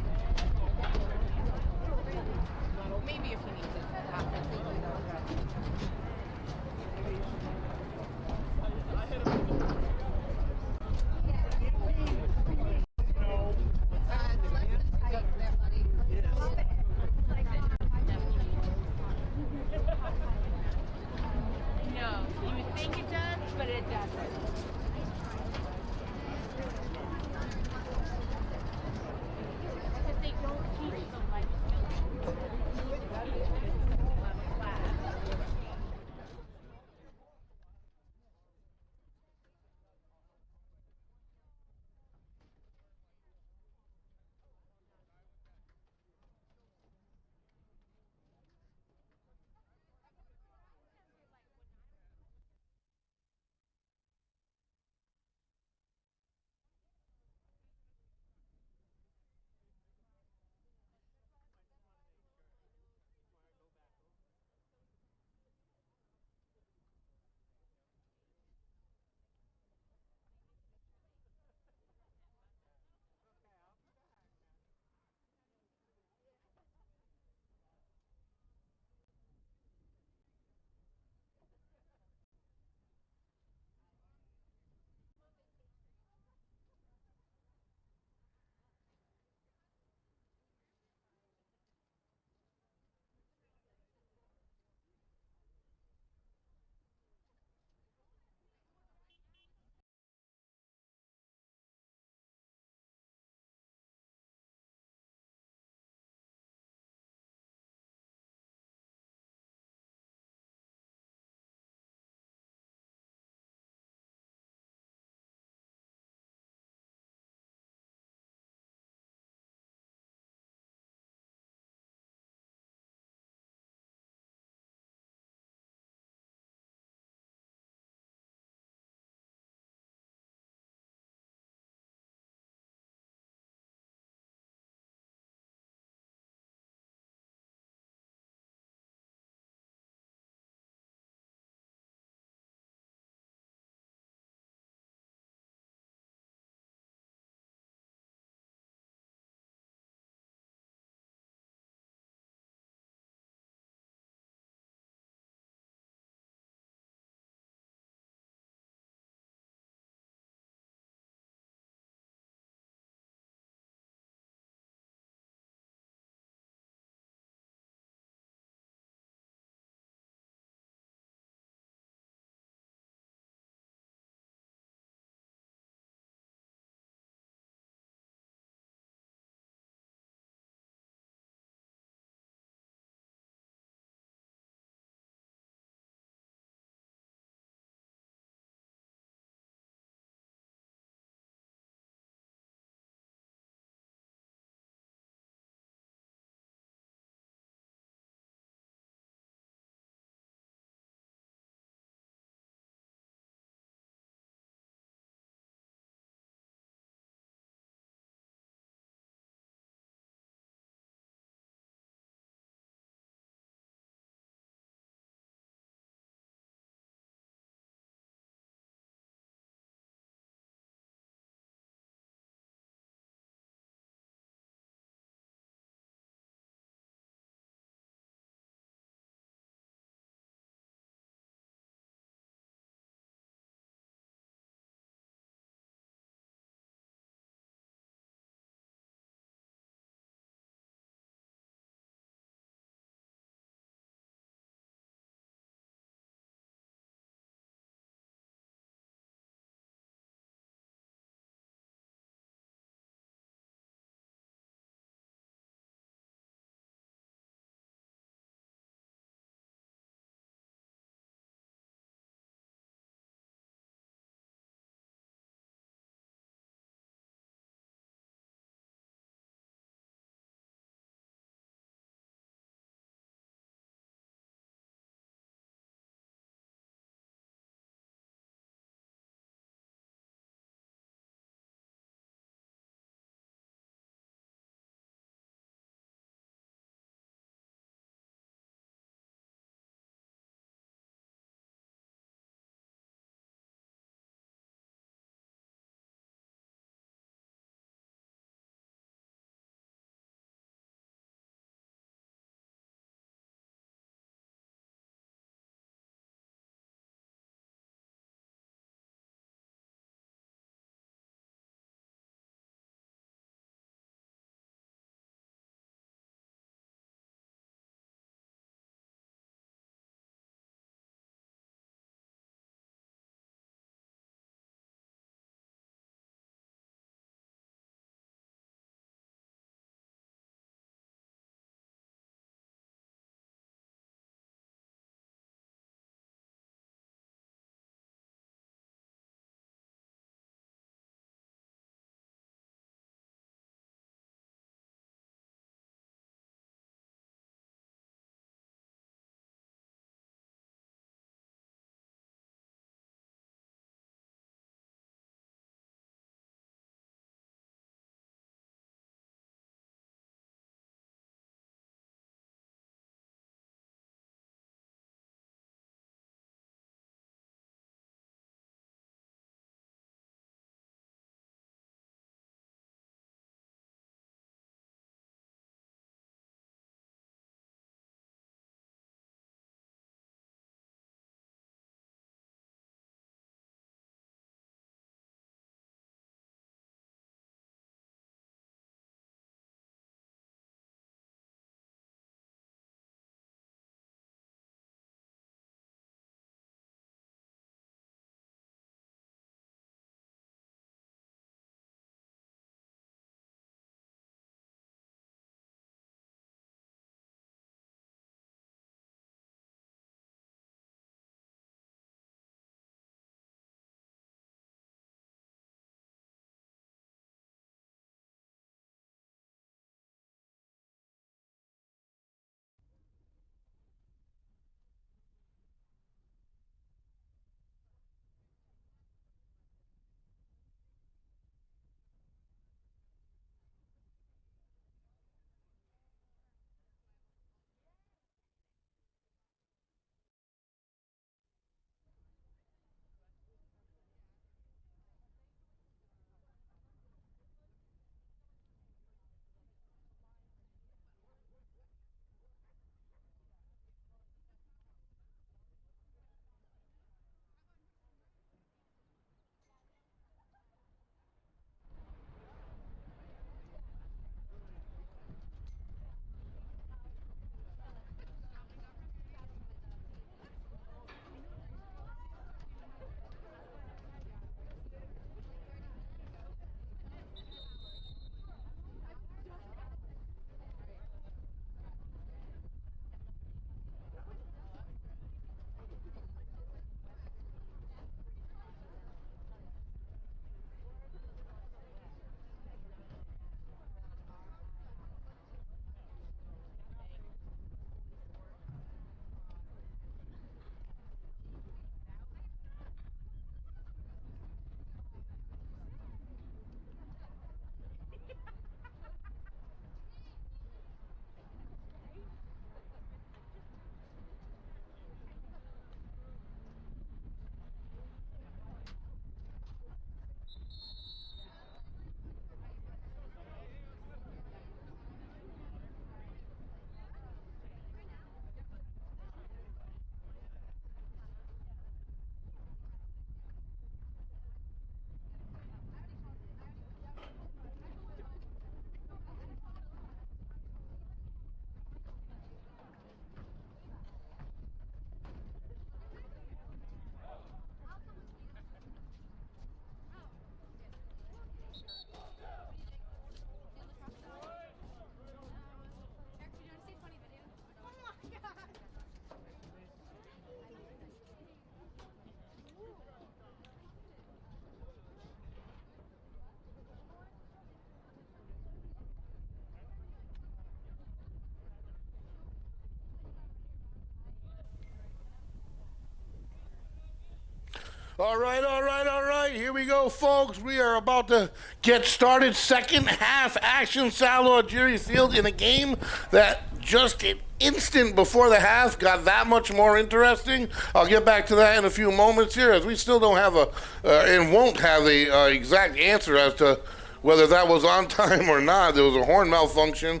[SPEAKER 1] All right, all right, all right. Here we go, folks. We are about to get started. Second half action. Salor Jerry Field in a game that just an instant before the half got that much more interesting. I'll get back to that in a few moments here, as we still don't have and won't have a exact answer as to whether that was on time or not. There was a horn malfunction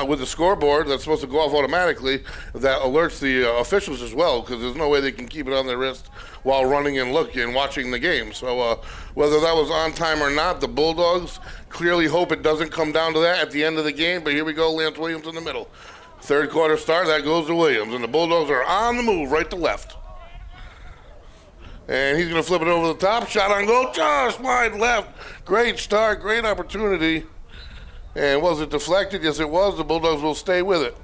[SPEAKER 1] with the scoreboard that's supposed to go off automatically that alerts the officials as well, because there's no way they can keep it on their wrist while running and looking and watching the game. So whether that was on time or not, the Bulldogs clearly hope it doesn't come down to that at the end of the game. But here we go, Lance Williams in the middle. Third quarter start, that goes to Williams, and the Bulldogs are on the move right to left. And he's going to flip it over the top. Shot on goal, just wide left. Great start, great opportunity. And was it deflected? Yes, it was. The Bulldogs will stay with it.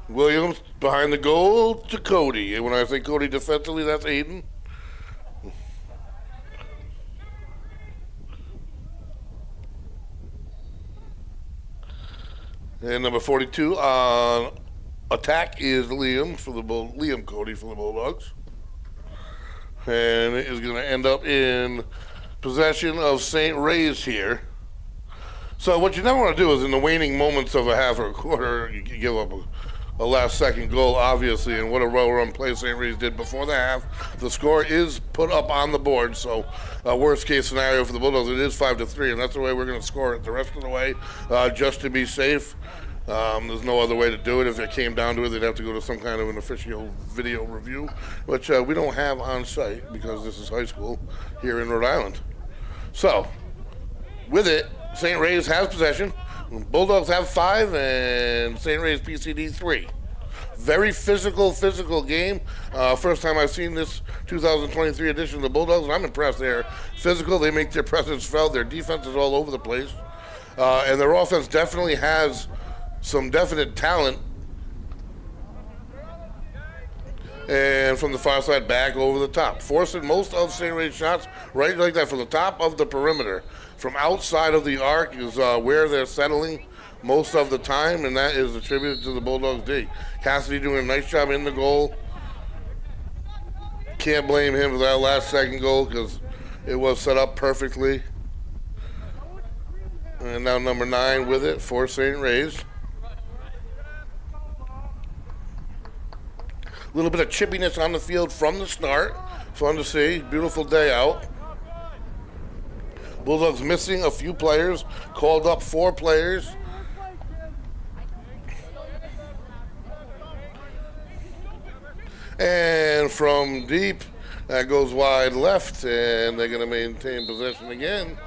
[SPEAKER 1] Williams behind the goal to Cody. And when I say Cody defensively, that's Aiden. And number 42 on attack is Liam Cody for the Bulldogs. And it is going to end up in possession of St. Ray's here. So what you never want to do is in the waning moments of a half or a quarter, you give up a last-second goal, obviously, and what a well-run play St. Ray's did before the half. The score is put up on the board, so worst-case scenario for the Bulldogs, it is 5-3, and that's the way we're going to score it the rest of the way, just to be safe. There's no other way to do it. If it came down to it, they'd have to go to some kind of an official video review, which we don't have on site because this is high school here in Rhode Island. So, with it, St. Ray's has possession. Bulldogs have 5, and St. Ray's PCD 3. Very physical game. First time I've seen this 2023 edition of the Bulldogs, and I'm impressed. They're physical. They make their presence felt. Their defense is all over the place. And their offense definitely has some definite talent. And from the far side, back over the top. Forcing most of St. Ray's shots right like that from the top of the perimeter. From outside of the arc is where they're settling most of the time, and that is attributed to the Bulldogs' D. Cassidy doing a nice job in the goal. Can't blame him for that last second goal because it was set up perfectly. And now number 9 with it for St. Ray's. A little bit of chippiness on the field from the start. Fun to see. Beautiful day out. Bulldogs missing a few players. Called up 4 players. And from deep, that goes wide left, and they're going to maintain possession again.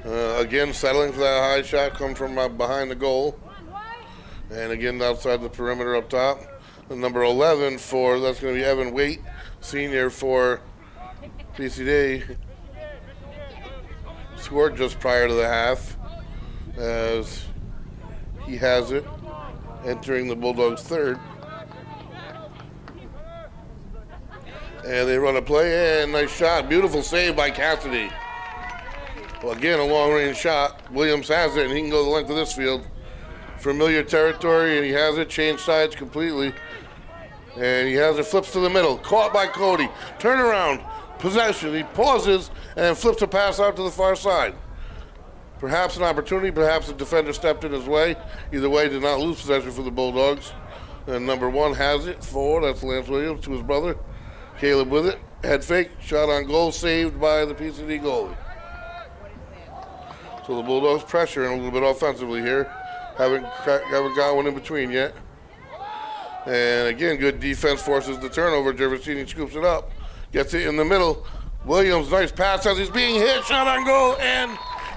[SPEAKER 1] Again, settling for that high shot, come from behind the goal. And again, outside the perimeter up top. And number 11 that's going to be Evan Waite, senior for PCD. Scored just prior to the half as he has it, entering the Bulldogs' third. And they run a play, and nice shot. Beautiful save by Cassidy. Well, again, a long-range shot. Williams has it, and he can go the length of this field. Familiar territory, and he has it. Changed sides completely. And he has it, flips to the middle. Caught by Cody. Turnaround. Possession. He pauses and flips a pass out to the far side. Perhaps an opportunity. Perhaps the defender stepped in his way. Either way, did not lose possession for the Bulldogs. And number 1 has it. 4. That's Lance Williams to his brother. Caleb with it. Head fake. Shot on goal. Saved by the PCD goalie. So the Bulldogs pressuring a little bit offensively here. Haven't got one in between yet. And again, good defense forces the turnover. Gervasini scoops it up. Gets it in the middle. Williams, nice pass as he's being hit. Shot on goal and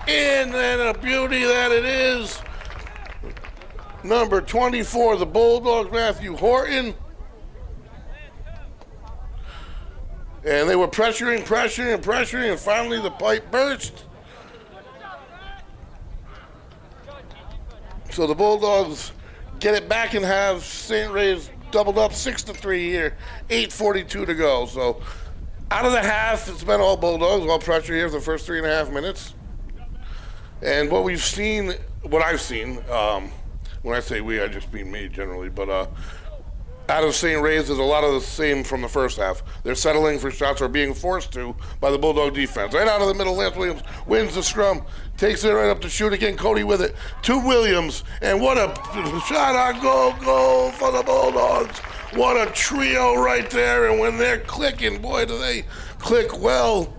[SPEAKER 1] in. And a beauty that it is. Number 24, the Bulldogs, Matthew Horton. And they were pressuring, and finally the pipe burst. So the Bulldogs get it back and have St. Ray's doubled up 6-3 here, 8:42 to go. So out of the half, it's been all Bulldogs, all pressure here for the first 3.5 minutes. And what I've seen, when I say we, I just mean me generally, but out of St. Ray's is a lot of the same from the first half. They're settling for shots or being forced to by the Bulldog defense. Right out of the middle, Lance Williams wins the scrum, takes it right up to shoot again. Cody with it to Williams, and what a shot on goal for the Bulldogs. What a trio right there, and when they're clicking, boy, do they click well.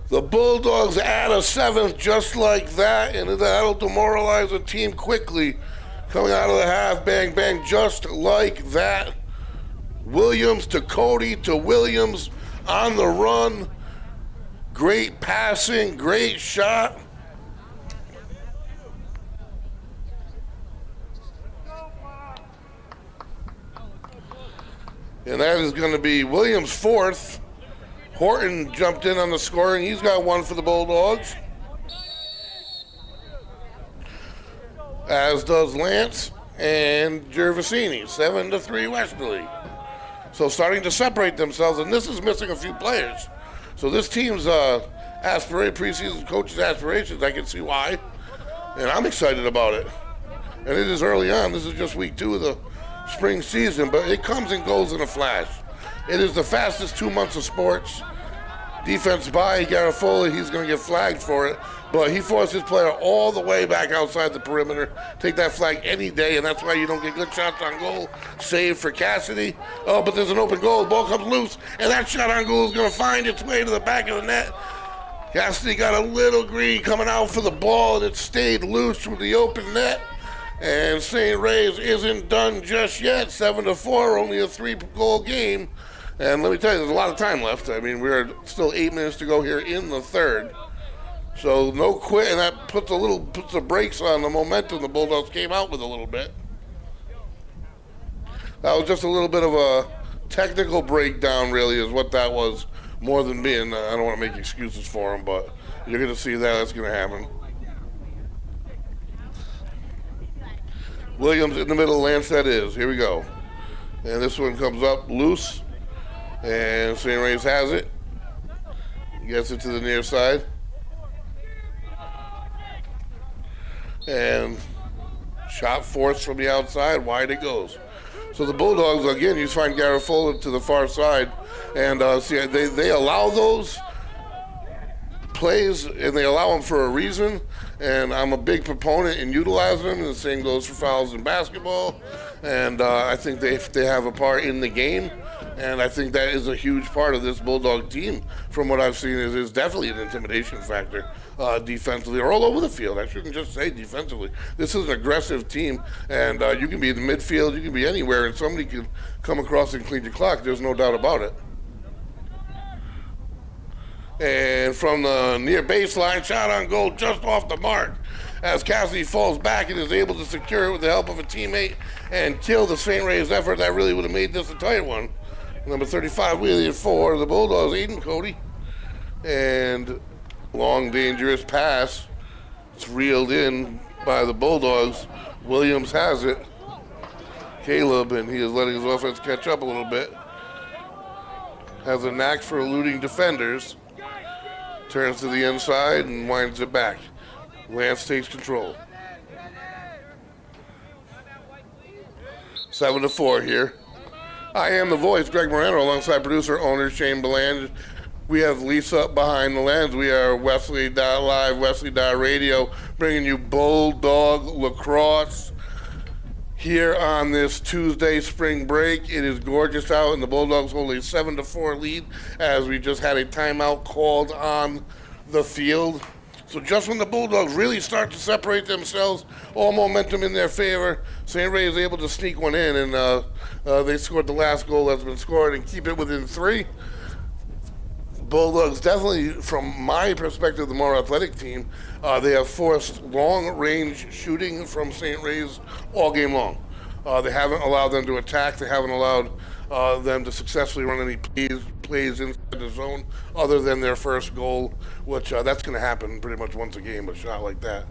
[SPEAKER 1] The Bulldogs add a seventh just like that, and that'll demoralize a team quickly. Coming out of the half, bang, bang, just like that. Williams to Cody to Williams on the run. Great passing, great shot. And that is going to be Williams' fourth. Horton jumped in on the scoring. He's got one for the Bulldogs. As does Lance and Gervasini, 7-3 Westerly. So starting to separate themselves, and this is missing a few players. So this team's preseason coach's aspirations, I can see why. And I'm excited about it. And it is early on. This is just week 2 of the spring season, but it comes and goes in a flash. It is the fastest 2 months of sports. Defense by Garofoli, he's going to get flagged for it, but he forced his player all the way back outside the perimeter. Take that flag any day, and that's why you don't get good shots on goal. Save for Cassidy. Oh, but there's an open goal. The ball comes loose, and that shot on goal is going to find its way to the back of the net. Cassidy got a little green coming out for the ball, and it stayed loose with the open net. And St. Ray's isn't done just yet. 7-4, only a 3-goal game. And let me tell you, there's a lot of time left. I mean, we're still 8 minutes to go here in the third. So no quit, and that puts the brakes on the momentum the Bulldogs came out with a little bit. That was just a little bit of a technical breakdown, really, is what that was, more than being, I don't want to make excuses for them, but you're going to see that's going to happen. Williams in the middle, Lance that is. Here we go. And this one comes up loose. And St. Ray's has it. Gets it to the near side. And shot forced from the outside. Wide it goes. So the Bulldogs, again, you find Garofoli to the far side. And they allow those plays, and they allow them for a reason. And I'm a big proponent in utilizing them. And the same goes for fouls in basketball. And I think they have a part in the game. And I think that is a huge part of this Bulldog team. From what I've seen, is definitely an intimidation factor defensively, or all over the field. I shouldn't just say defensively. This is an aggressive team, and you can be in the midfield, you can be anywhere, and somebody can come across and clean your clock. There's no doubt about it. And from the near baseline, shot on goal just off the mark, as Cassidy falls back and is able to secure it with the help of a teammate and kill the St. Ray's effort. That really would have made this a tight one. Number 35, Wheelie for the Bulldogs, Aiden Cody. And long, dangerous pass. It's reeled in by the Bulldogs. Williams has it. Caleb, and he is letting his offense catch up a little bit. Has a knack for eluding defenders. Turns to the inside and winds it back. Lance takes control. 7-4 here. I am the voice, Greg Moreno, alongside producer, owner Shane Beland. We have Lisa up behind the lens. We are Westerly.live, Westerly.radio, bringing you Bulldog Lacrosse here on this Tuesday spring break. It is gorgeous out, and the Bulldogs hold a 7-4 lead as we just had a timeout called on the field. So just when the Bulldogs really start to separate themselves, all momentum in their favor, St. Ray is able to sneak one in, and they scored the last goal that's been scored and keep it within 3. Bulldogs definitely, from my perspective, the more athletic team. They have forced long-range shooting from St. Ray's all game long. They haven't allowed them to attack. They haven't allowed them to successfully run any plays inside the zone other than their first goal, which that's going to happen pretty much once a game, a shot like that.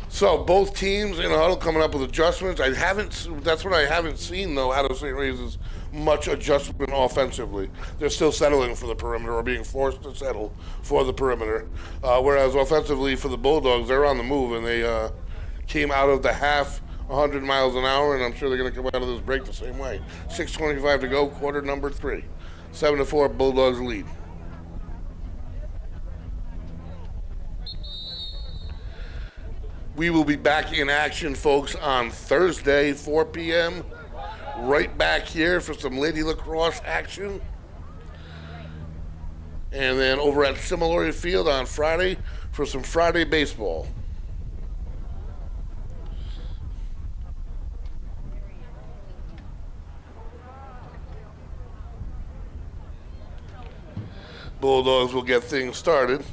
[SPEAKER 1] So both teams in a huddle coming up with adjustments. That's what I haven't seen, though, out of St. Ray's is much adjustment offensively. They're still settling for the perimeter or being forced to settle for the perimeter. Whereas offensively for the Bulldogs, they're on the move, and they came out of the half 100 miles an hour, and I'm sure they're going to come out of this break the same way. 6:25 to go, quarter number 3. 7-4, Bulldogs lead. We will be back in action, folks, on Thursday, 4 p.m. Right back here for some Lady Lacrosse action. And then over at Similary Field on Friday for some Friday baseball. Bulldogs will get things started.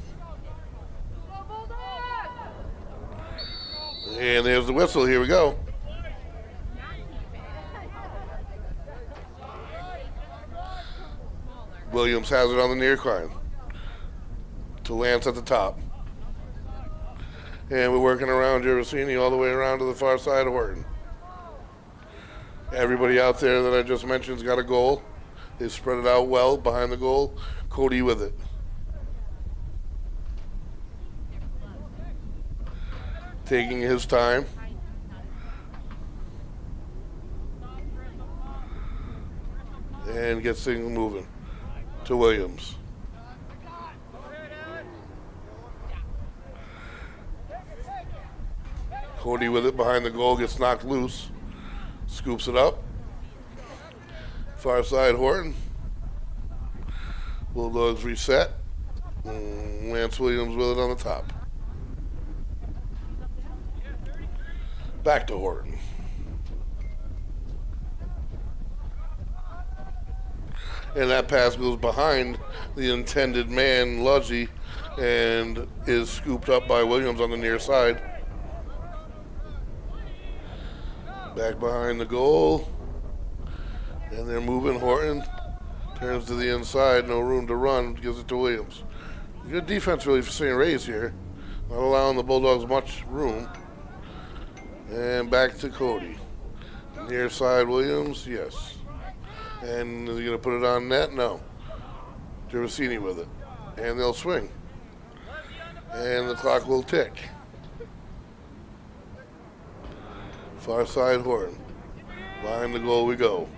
[SPEAKER 1] And there's the whistle. Here we go. Williams has it on the near side to Lance at the top. And we're working around Gervasini all the way around to the far side of Horton. Everybody out there that I just mentioned's got a goal. They spread it out well behind the goal. Cody with it. Taking his time. And gets things moving to Williams. Cody with it behind the goal, gets knocked loose. Scoops it up. Far side Horton. Bulldogs reset. Lance Williams with it on the top. Back to Horton. And that pass goes behind the intended man, Ludgy, and is scooped up by Williams on the near side. Back behind the goal. And they're moving. Horton turns to the inside. No room to run. Gives it to Williams. Good defense really for St. Ray's here. Not allowing the Bulldogs much room. And back to Cody. Near side Williams, yes. And is he going to put it on net? No. Gervasini with it. And they'll swing. And the clock will tick. Far side Horton. Behind the goal we go.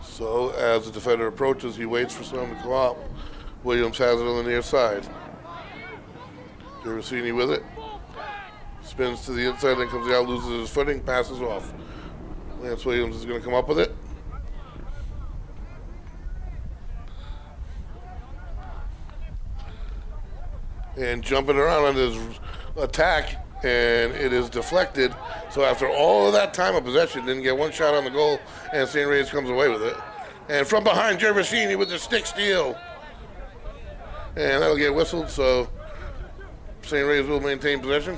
[SPEAKER 1] So as the defender approaches, he waits for someone to come up. Williams has it on the near side. Gervasini with it. Spins to the inside, then comes out, loses his footing, passes off. Lance Williams is going to come up with it. And jumping around on his attack, and it is deflected. So after all of that time of possession, didn't get one shot on the goal, and St. Ray's comes away with it. And from behind, Gervasini with the stick steal. And that'll get whistled, so St. Ray's will maintain possession.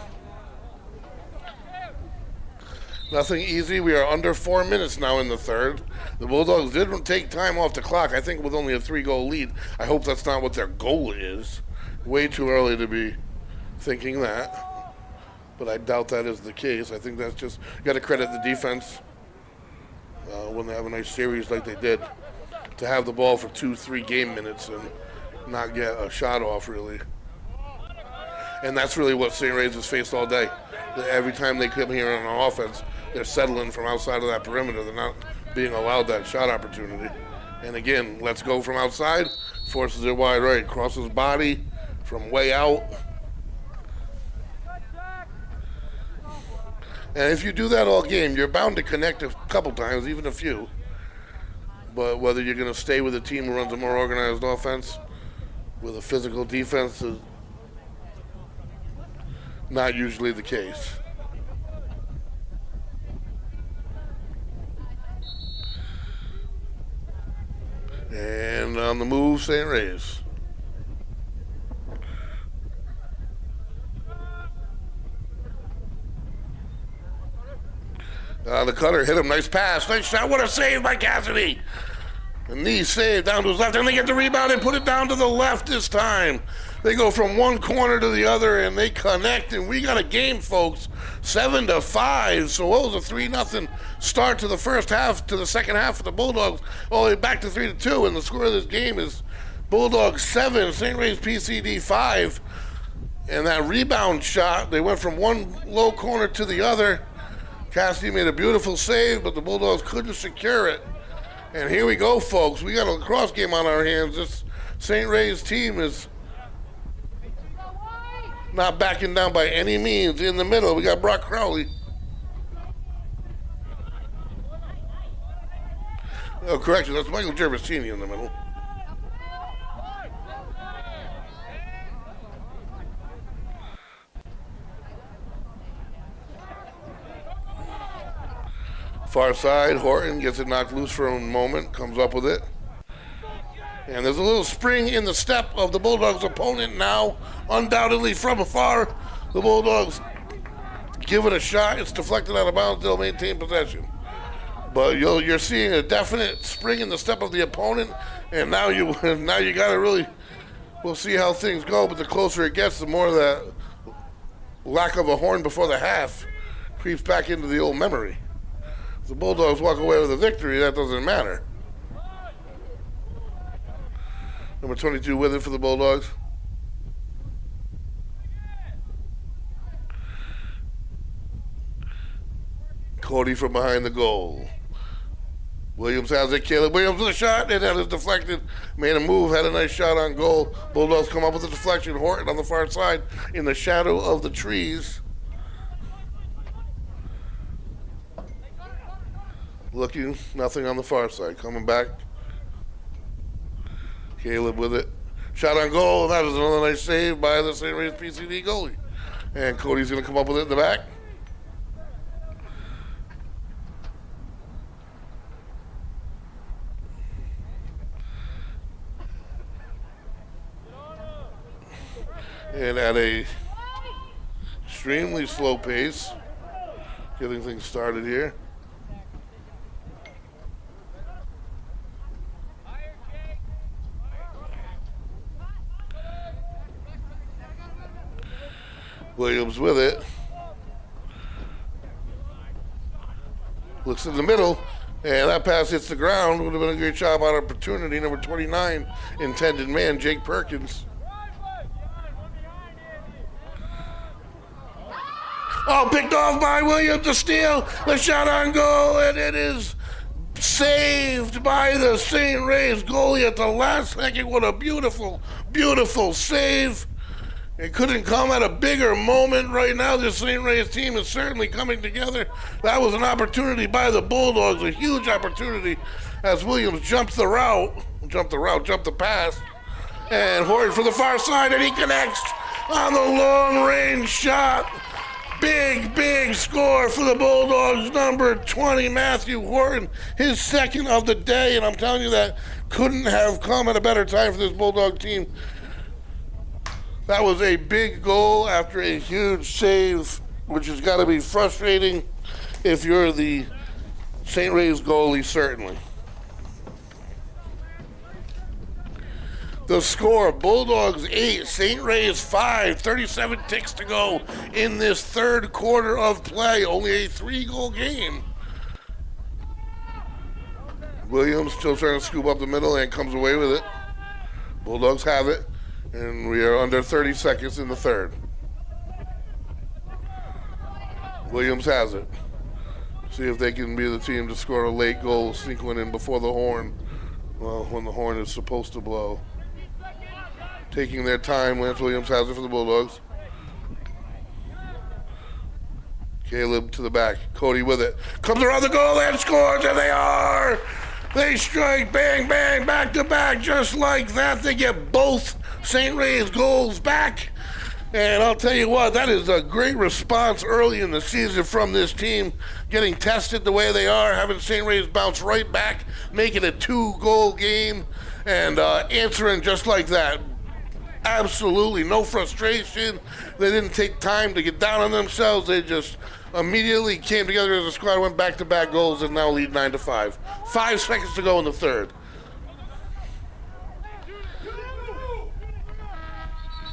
[SPEAKER 1] Nothing easy. We are under 4 minutes now in the third. The Bulldogs did take time off the clock, I think with only a 3-goal lead. I hope that's not what their goal is. Way too early to be thinking that. But I doubt that is the case. I think that's just, you got to credit the defense when they have a nice series like they did. To have the ball for 2-3 game minutes and not get a shot off, really. And that's really what St. Ray's has faced all day. Every time they come here on offense, they're settling from outside of that perimeter. They're not being allowed that shot opportunity. And again, let's go from outside. Forces it wide right. Crosses body from way out. And if you do that all game, you're bound to connect a couple times, even a few. But whether you're going to stay with a team who runs a more organized offense with a physical defense is not usually the case. And on the move, St. Ray's. The cutter hit him. Nice pass. Nice shot. What a save by Cassidy. And knee save down to his left. And they get the rebound and put it down to the left this time. They go from one corner to the other and they connect. And we got a game, folks. 7-5. So what was a 3-0 start to the first half, to the second half for the Bulldogs. All the way back to 3-2. And the score of this game is Bulldogs 7, St. Ray's PCD 5. And that rebound shot, they went from one low corner to the other. Cassidy made a beautiful save, but the Bulldogs couldn't secure it. And here we go, folks. We got a lacrosse game on our hands. This St. Ray's team is not backing down by any means. In the middle, we got Brock Crowley. Oh, correction, that's Michael Gervasini in the middle. Far side, Horton gets it knocked loose for a moment, comes up with it. And there's a little spring in the step of the Bulldogs' opponent now, undoubtedly from afar. The Bulldogs give it a shot. It's deflected out of bounds. They'll maintain possession. But you're seeing a definite spring in the step of the opponent, and now you got to really. We'll see how things go. But the closer it gets, the more that lack of a horn before the half creeps back into the old memory. If the Bulldogs walk away with a victory, that doesn't matter. Number 22 with it for the Bulldogs. Cody from behind the goal. Williams has it. Caleb Williams with a shot, and that is deflected. Made a move, had a nice shot on goal. Bulldogs come up with a deflection. Horton on the far side in the shadow of the trees. Looking, nothing on the far side. Coming back. Caleb with it. Shot on goal, and that is another nice save by the St. Ray's PCD goalie. And Cody's going to come up with it in the back. And at a extremely slow pace, getting things started here. Williams with it. Looks in the middle, and that pass hits the ground. Would have been a great job on opportunity. Number 29, intended man, Jake Perkins. Oh, picked off by Williams, the steal, the shot on goal, and it is saved by the St. Ray's goalie at the last second. What a beautiful, beautiful save. It couldn't come at a bigger moment right now. This St. Ray's team is certainly coming together. That was an opportunity by the Bulldogs, a huge opportunity as Williams jumped the pass. And Horton for the far side, and he connects on the long-range shot. Big, big score for the Bulldogs, number 20, Matthew Horton, his second of the day, and I'm telling you that couldn't have come at a better time for this Bulldog team. That was a big goal after a huge save, which has got to be frustrating if you're the St. Ray's goalie, certainly. The score, Bulldogs 8, St. Ray's 5, 37 ticks to go in this third quarter of play. Only a 3-goal game. Williams still trying to scoop up the middle and comes away with it. Bulldogs have it, and we are under 30 seconds in the third. Williams has it. See if they can be the team to score a late goal, sneak one in before the horn. Well, when the horn is supposed to blow. Taking their time, Lance Williams has it for the Bulldogs. Caleb to the back, Cody with it. Comes around the goal and scores, and they strike, bang, bang, back to back, just like that. They get both St. Ray's goals back. And I'll tell you what, that is a great response early in the season from this team, getting tested the way they are, having St. Ray's bounce right back, making a 2-goal game, and answering just like that. Absolutely no frustration. They didn't take time to get down on themselves. They just immediately came together as a squad, went back-to-back goals, and now lead 9-5. 5 seconds to go in the third.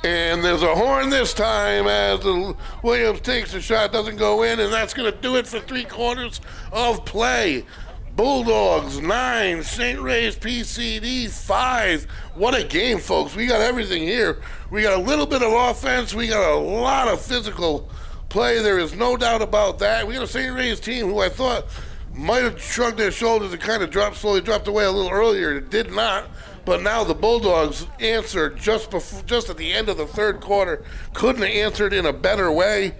[SPEAKER 1] And there's a horn this time as Williams takes a shot, doesn't go in, and that's going to do it for 3 quarters of play. Bulldogs 9, St. Ray's PCD 5. What a game, folks. We got everything here. We got a little bit of offense. We got a lot of physical play. There is no doubt about that. We got a St. Ray's team who I thought might have shrugged their shoulders and kind of slowly dropped away a little earlier. It did not. But now the Bulldogs answered just at the end of the third quarter. Couldn't have answered in a better way,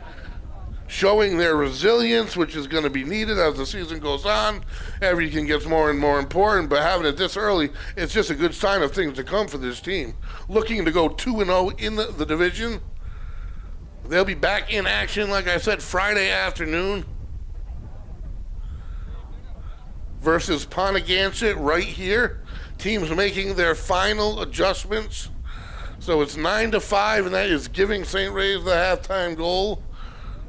[SPEAKER 1] showing their resilience, which is going to be needed as the season goes on. Everything gets more and more important, but having it this early, it's just a good sign of things to come for this team. Looking to go 2-0 in the division. They'll be back in action, like I said, Friday afternoon versus Pontiac right here. Teams making their final adjustments. So it's 9-5, and that is giving St. Ray's the halftime goal.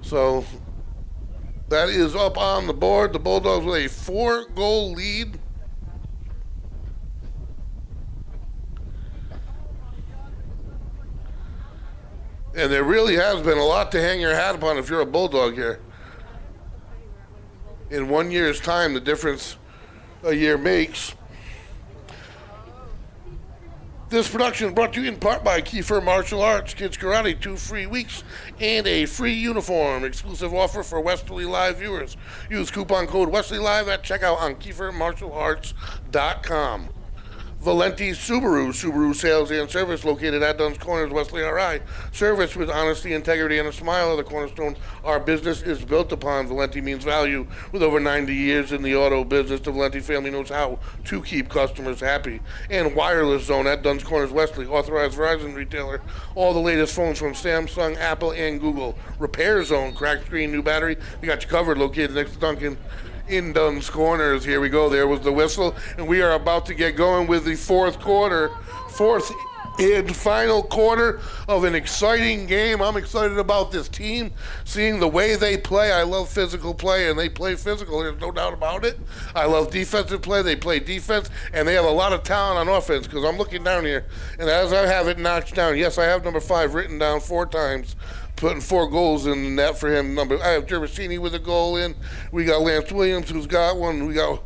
[SPEAKER 1] So that is up on the board. The Bulldogs with a 4-goal lead. And there really has been a lot to hang your hat upon if you're a Bulldog here. In 1 year's time, the difference a year makes. This production is brought to you in part by Kiefer Martial Arts, Kids Karate, 2 free weeks, and a free uniform. Exclusive offer for Westerly Live viewers. Use coupon code Westerly Live at checkout on KieferMartialArts.com. Valenti Subaru sales and service located at Dunn's Corners, Westerly RI. Service with honesty, integrity, and a smile are the cornerstone our business is built upon. Valenti means value. With over 90 years in the auto business, the Valenti family knows how to keep customers happy. And Wireless Zone at Dunn's Corners, Westerly, authorized Verizon retailer. All the latest phones from Samsung, Apple, and Google. Repair Zone, cracked screen, new battery. We got you covered, located next to Duncan in Dunn's Corners. Here we go. There was the whistle, and we are about to get going with the fourth and final quarter of an exciting game. I'm excited about this team, seeing the way they play. I love physical play, and they play physical. There's no doubt about it. I love defensive play. They play defense, and they have a lot of talent on offense, because I'm looking down here, and as I have it notched down, yes, I have number 5 written down 4 times, putting 4 goals in the net for him. I have Gervasini with a goal in. We got Lance Williams, who's got one. We got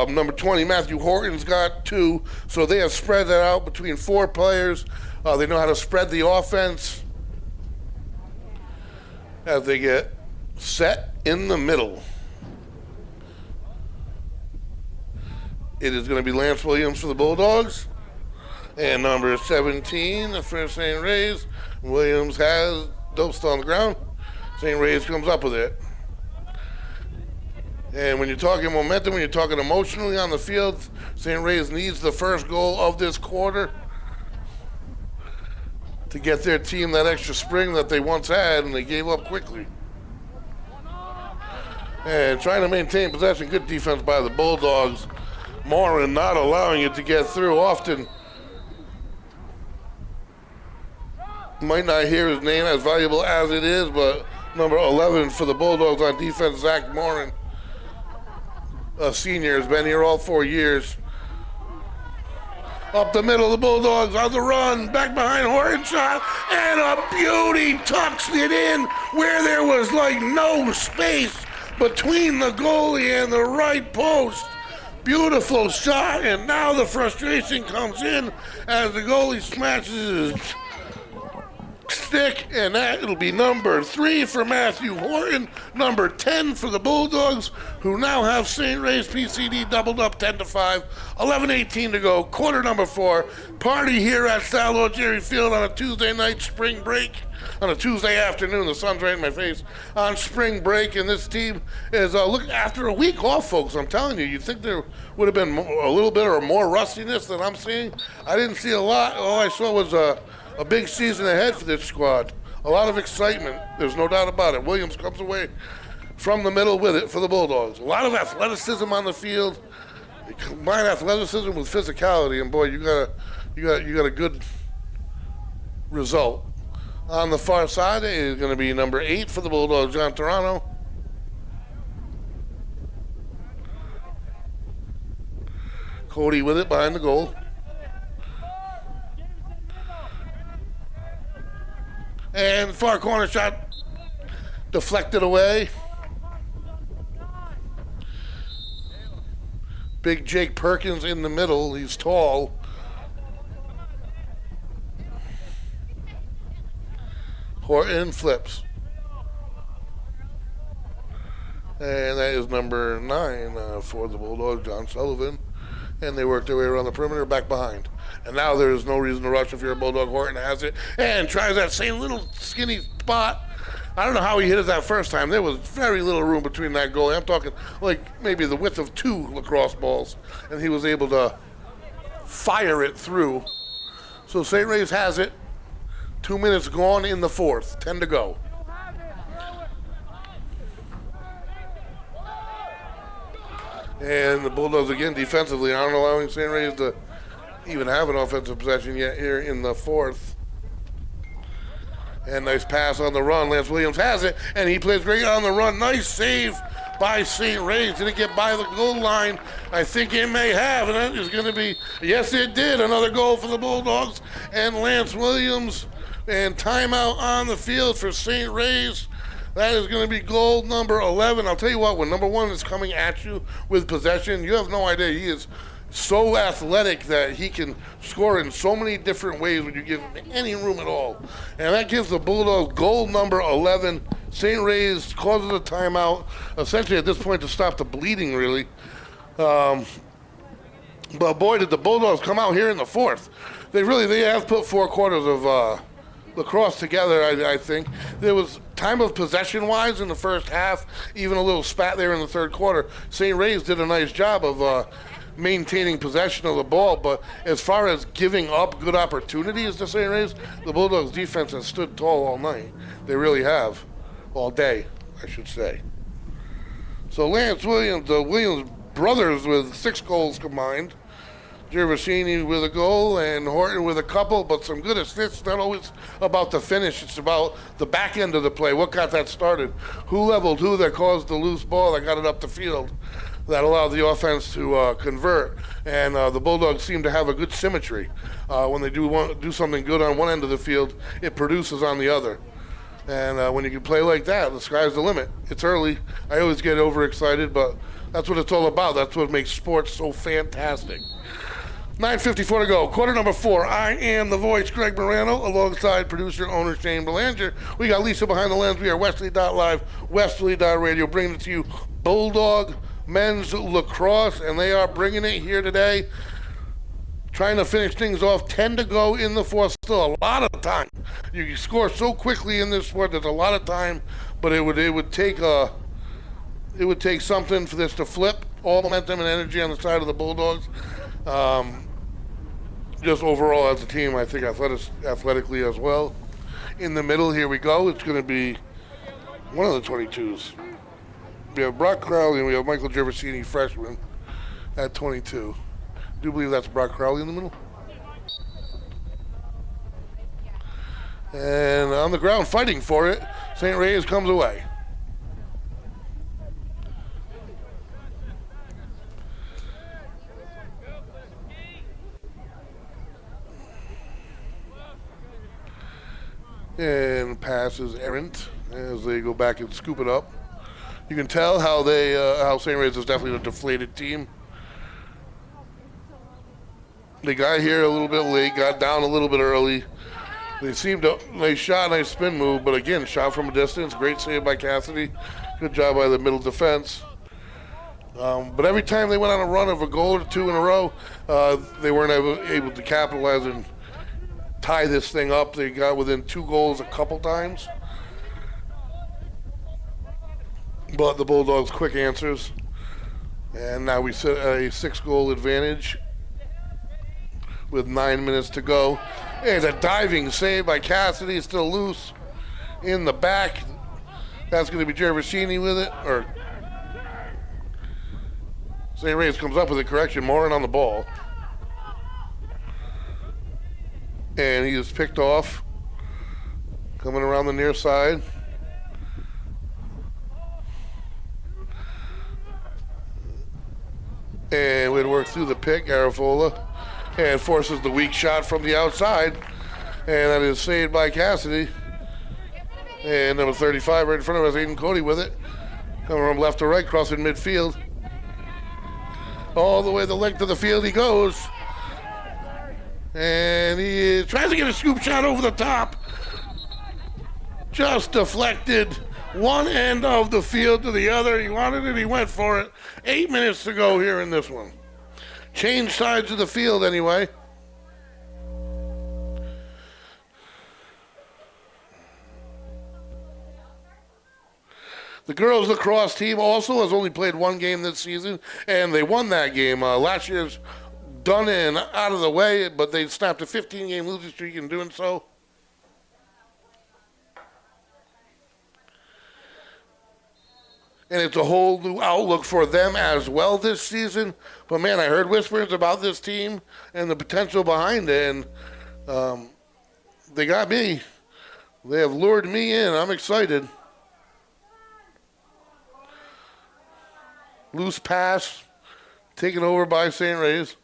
[SPEAKER 1] number 20, Matthew Horton's got 2. So they have spread that out between 4 players. They know how to spread the offense as they get set in the middle. It is going to be Lance Williams for the Bulldogs. And number 17 for St. Ray's. Williams has doped on the ground. St. Ray's comes up with it. And when you're talking momentum, when you're talking emotionally on the field, St. Ray's needs the first goal of this quarter to get their team that extra spring that they once had, and they gave up quickly. And trying to maintain possession, good defense by the Bulldogs. Morin not allowing it to get through. Often might not hear his name as valuable as it is, but number 11 for the Bulldogs on defense, Zach Morin, a senior, has been here all 4 years. Up the middle, the Bulldogs on the run, back behind Horton shot, and a beauty, tucks it in where there was like no space between the goalie and the right post. Beautiful shot, and now the frustration comes in as the goalie smashes his stick, and that it'll be number 3 for Matthew Horton, number 10 for the Bulldogs, who now have St. Ray's PCD doubled up 10-5, 11:18 to go, quarter number 4. Party here at Salvo Jerry Field on a Tuesday night spring break, on a Tuesday afternoon. The sun's right in my face on spring break, and this team is look after a week off, folks. I'm telling you, you'd think there would have been a little bit or more rustiness than I'm seeing. I didn't see a lot. All I saw was a big season ahead for this squad. A lot of excitement. There's no doubt about it. Williams comes away from the middle with it for the Bulldogs. A lot of athleticism on the field. You combine athleticism with physicality, and boy, you got a good result. On the far side is going to be number 8 for the Bulldogs, John Toronto. Cody with it behind the goal. And far corner shot deflected away. Big Jake Perkins in the middle. He's tall. Horton flips. And that is number 9 for the Bulldogs, John Sullivan. And they work their way around the perimeter, back behind. And now there is no reason to rush if you're a Bulldog. Horton has it and tries that same little skinny spot. I don't know how he hit it that first time. There was very little room between that goal. I'm talking like maybe the width of 2 lacrosse balls. And he was able to fire it through. So St. Ray's has it. 2 minutes gone in the fourth. 10 to go. And the Bulldogs again defensively aren't allowing St. Ray's to even have an offensive possession yet here in the fourth. And nice pass on the run. Lance Williams has it, and he plays great on the run. Nice save by St. Ray's. Did it get by the goal line? I think it may have, and that is going to be, yes, it did. Another goal for the Bulldogs. And Lance Williams, and timeout on the field for St. Ray's. That is going to be goal number 11. I'll tell you what, when number 1 is coming at you with possession, you have no idea. He is so athletic that he can score in so many different ways when you give him any room at all. And that gives the Bulldogs goal number 11. St. Ray's causes a timeout, essentially at this point to stop the bleeding, really. But boy, did the Bulldogs come out here in the fourth. They have put 4 quarters of lacrosse together, I think. There was time of possession-wise in the first half, even a little spat there in the third quarter. St. Ray's did a nice job of maintaining possession of the ball, but as far as giving up good opportunities to St. Ray's, the Bulldogs defense has stood tall all night. They really have. All day, I should say. So Lance Williams, the Williams brothers with 6 goals combined. Gervasini with a goal and Horton with a couple, but some good assists. Not always about the finish. It's about the back end of the play. What got that started? Who leveled who that caused the loose ball that got it up the field that allowed the offense to convert. And the Bulldogs seem to have a good symmetry. When they do something good on one end of the field, it produces on the other. And when you can play like that, the sky's the limit. It's early. I always get overexcited, but that's what it's all about. That's what makes sports so fantastic. 9:54 to go. Quarter number 4. I am the voice, Greg Morano, alongside producer, owner Shane Belanger. We got Lisa behind the lens. We are Westerly.live, Westerly.radio, bringing it to you. Bulldog men's lacrosse, and they are bringing it here today. Trying to finish things off. 10 to go in the fourth. Still a lot of time. You can score so quickly in this sport. There's a lot of time, but it would take something for this to flip. All momentum and energy on the side of the Bulldogs. Just overall as a team, I think athletically as well. In the middle, here we go. It's going to be one of the 22s. We have Brock Crowley and we have Michael Gervasini, freshman, at 22. I do believe that's Brock Crowley in the middle. And on the ground fighting for it, St. Ray's comes away. And passes errant as they go back and scoop it up. You can tell how how St. Ray's is definitely a deflated team. They got here a little bit late, got down a little bit early. They shot, nice spin move, but again, shot from a distance. Great save by Cassidy. Good job by the middle defense. But every time they went on a run of a goal or 2 in a row, they weren't able to capitalize and tie this thing up. They got within 2 goals a couple times. But the Bulldogs quick answers. And now we set a 6-goal advantage with 9 minutes to go. There's a diving save by Cassidy, still loose in the back. That's going to be Gervasini with it. Or St. Ray's comes up with a correction. Morin on the ball. And he is picked off. Coming around the near side. And we'd work through the pick, Garafola. And forces the weak shot from the outside. And that is saved by Cassidy. And number 35 right in front of us, Aiden Cody with it. Coming from left to right, crossing midfield. All the way the length of the field he goes. And he tries to get a scoop shot over the top. Just deflected one end of the field to the other. He wanted it, he went for it. 8 minutes to go here in this one. Change sides of the field anyway. The girls lacrosse team also has only played one game this season, and they won that game. Last year's done and out of the way, but they snapped a 15-game losing streak in doing so. And it's a whole new outlook for them as well this season. But, man, I heard whispers about this team and the potential behind it, and they got me. They have lured me in. I'm excited. Loose pass, taken over by St. Ray's.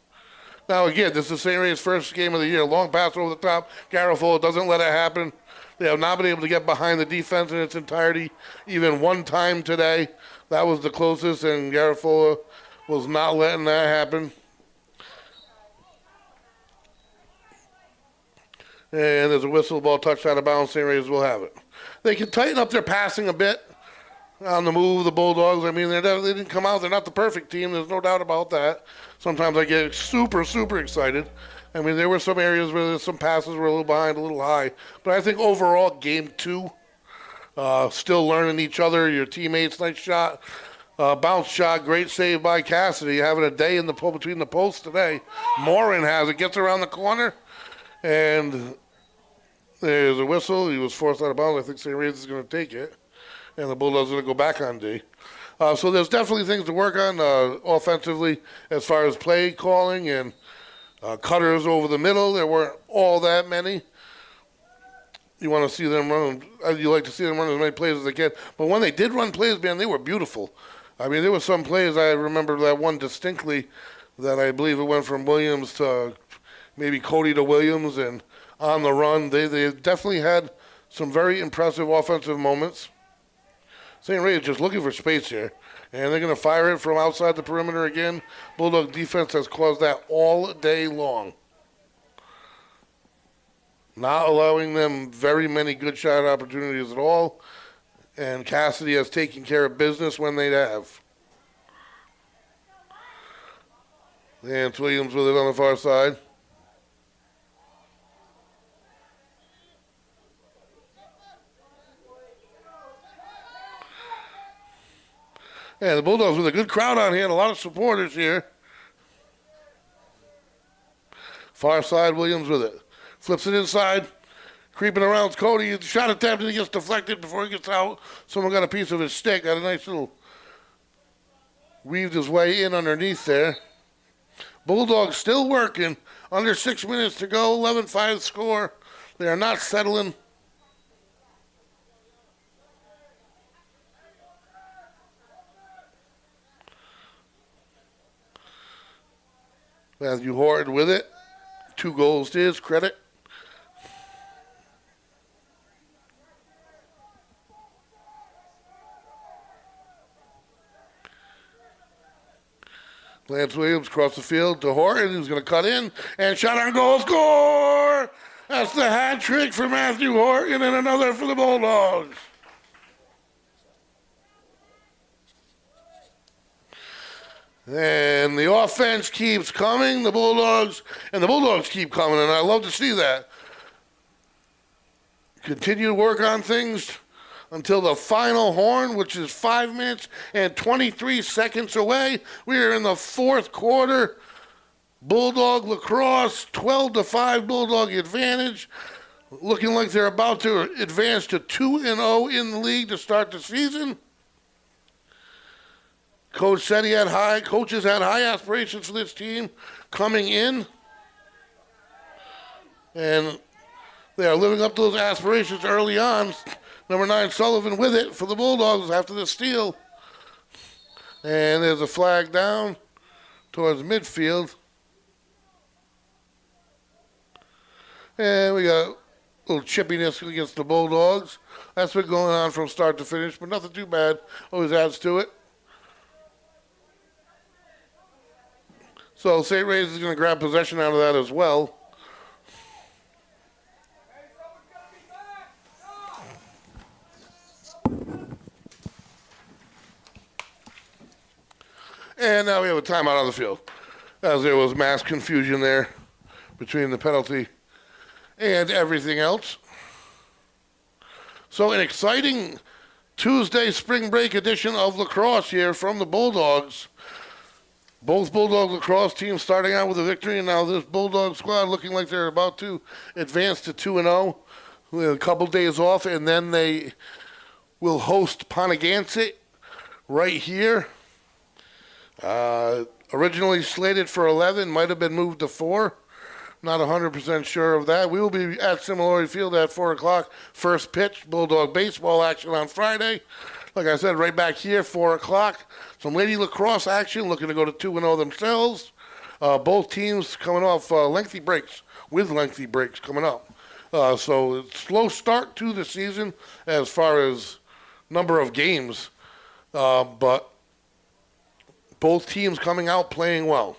[SPEAKER 1] Now, again, this is St. Ray's first game of the year. Long pass over the top. Garofalo doesn't let it happen. They have not been able to get behind the defense in its entirety, even one time today. That was the closest, and Garofalo was not letting that happen. And there's a whistle ball touched out of bounds. St. Ray's will have it. They can tighten up their passing a bit. On the move, the Bulldogs, I mean, they didn't come out. They're not the perfect team. There's no doubt about that. Sometimes I get super, super excited. I mean, there were some areas where some passes were a little behind, a little high. But I think overall, game two, still learning each other, your teammates, nice shot. Bounce shot, great save by Cassidy. Having a day in the between the posts today. Morin has it, gets around the corner, and there's a whistle. He was forced out of bounds. I think St. Ray's is going to take it. And the Bulldogs are going to go back on D. So there's definitely things to work on offensively as far as play calling and cutters over the middle. There weren't all that many. You want to see them run. You like to see them run as many plays as they can. But when they did run plays, man, they were beautiful. I mean, there were some plays, I remember that one distinctly, that I believe it went from Williams to maybe Cody to Williams, and on the run. They definitely had some very impressive offensive moments. St. Ray is just looking for space here, and they're going to fire it from outside the perimeter again. Bulldog defense has caused that all day long. Not allowing them very many good shot opportunities at all, and Cassidy has taken care of business when they have. Lance Williams with it on the far side. Yeah, the Bulldogs with a good crowd on here and a lot of supporters here. Far side, Williams with it. Flips it inside. Creeping around it's Cody. Shot attempt and he gets deflected before he gets out. Someone got a piece of his stick. Got a nice little weaved his way in underneath there. Bulldogs still working. Under 6 minutes to go. 11-5 score. They are not settling. Matthew Horton with it. 2 goals to his credit. Lance Williams across the field to Horton, who's going to cut in, and shot on goal, score! That's the hat trick for Matthew Horton, and another for the Bulldogs. And the offense keeps coming, the Bulldogs keep coming, and I love to see that. Continue to work on things until the final horn, which is 5 minutes and 23 seconds away. We are in the fourth quarter. Bulldog Lacrosse, 12-5 Bulldog advantage. Looking like they're about to advance to 2-0 in the league to start the season. Coach said coaches had high aspirations for this team coming in. And they are living up to those aspirations early on. Number 9, Sullivan with it for the Bulldogs after the steal. And there's a flag down towards midfield. And we got a little chippiness against the Bulldogs. That's been going on from start to finish, but nothing too bad. Always adds to it. So St. Ray's is going to grab possession out of that as well. And now we have a timeout on the field, as there was mass confusion there between the penalty and everything else. So an exciting Tuesday spring break edition of lacrosse here from the Bulldogs. Both Bulldog lacrosse teams starting out with a victory, and now this Bulldog squad looking like they're about to advance to 2-0 with a couple days off, and then they will host Pontigansett right here. Originally slated for 11, might have been moved to 4. Not 100% sure of that. We will be at Similority Field at 4 o'clock. First pitch, Bulldog baseball action on Friday. Like I said, right back here, 4 o'clock. Some lady lacrosse action, looking to go to 2-0 themselves. Both teams coming off lengthy breaks, with lengthy breaks coming up. So it's a slow start to the season as far as number of games. But both teams coming out playing well.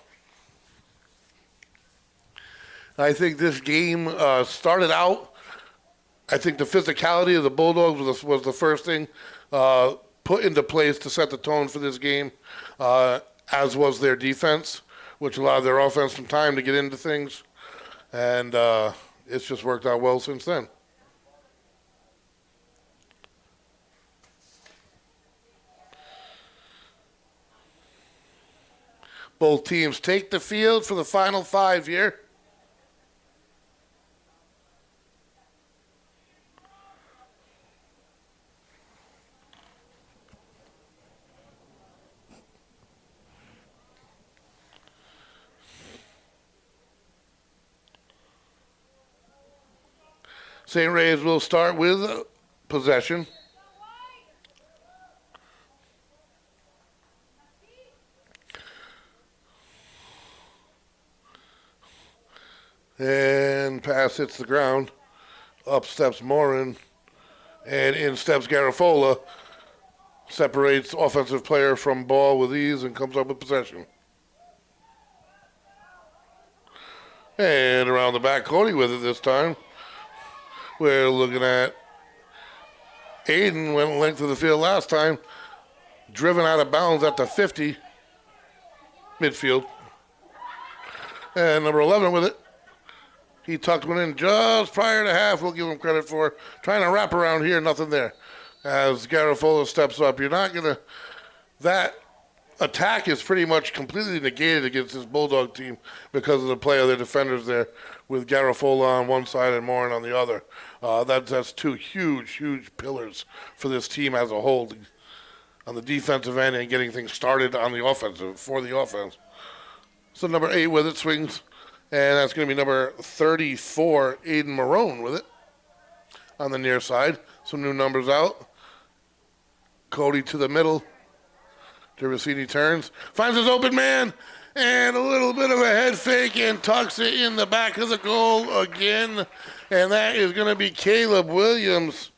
[SPEAKER 1] I think this game started out, I think the physicality of the Bulldogs was the first thing put into place to set the tone for this game, as was their defense, which allowed their offense some time to get into things. And it's just worked out well since then. Both teams take the field for the final 5 here. St. Ray's will start with possession. And pass hits the ground. Up steps Morin. And in steps Garafola. Separates offensive player from ball with ease and comes up with possession. And around the back, Cody with it this time. We're looking at Aiden went length of the field last time. Driven out of bounds at the 50. Midfield. And number 11 with it. He tucked one in just prior to half. We'll give him credit for trying to wrap around here. Nothing there. As Garafola steps up, you're not going to... That attack is pretty much completely negated against this Bulldog team because of the play of their defenders there with Garafola on one side and Morin on the other. That's two huge pillars for this team as a whole on the defensive end and getting things started on the offensive, for the offense. So number 8 with it swings. And that's going to be number 34, Aiden Marone with it on the near side. Some new numbers out. Cody to the middle. Gervasini turns. Finds his open man. And a little bit of a head fake and tucks it in the back of the goal again. And that is going to be Caleb Williams.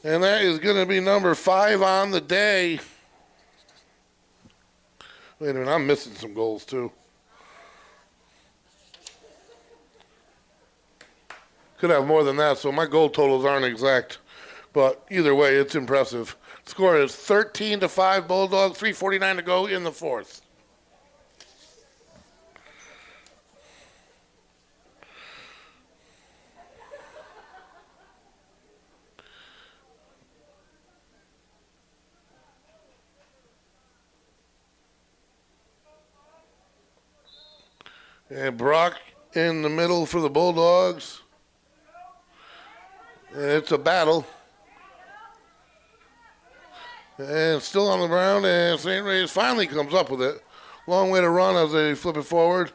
[SPEAKER 1] And that is going to be number 5 on the day. Wait a minute, I'm missing some goals too. Could have more than that, so my goal totals aren't exact. But either way, it's impressive. Score is 13-5 Bulldogs, 3:49 to go in the fourth. And Brock in the middle for the Bulldogs. It's a battle. And still on the ground, and St. Ray's finally comes up with it. Long way to run as they flip it forward.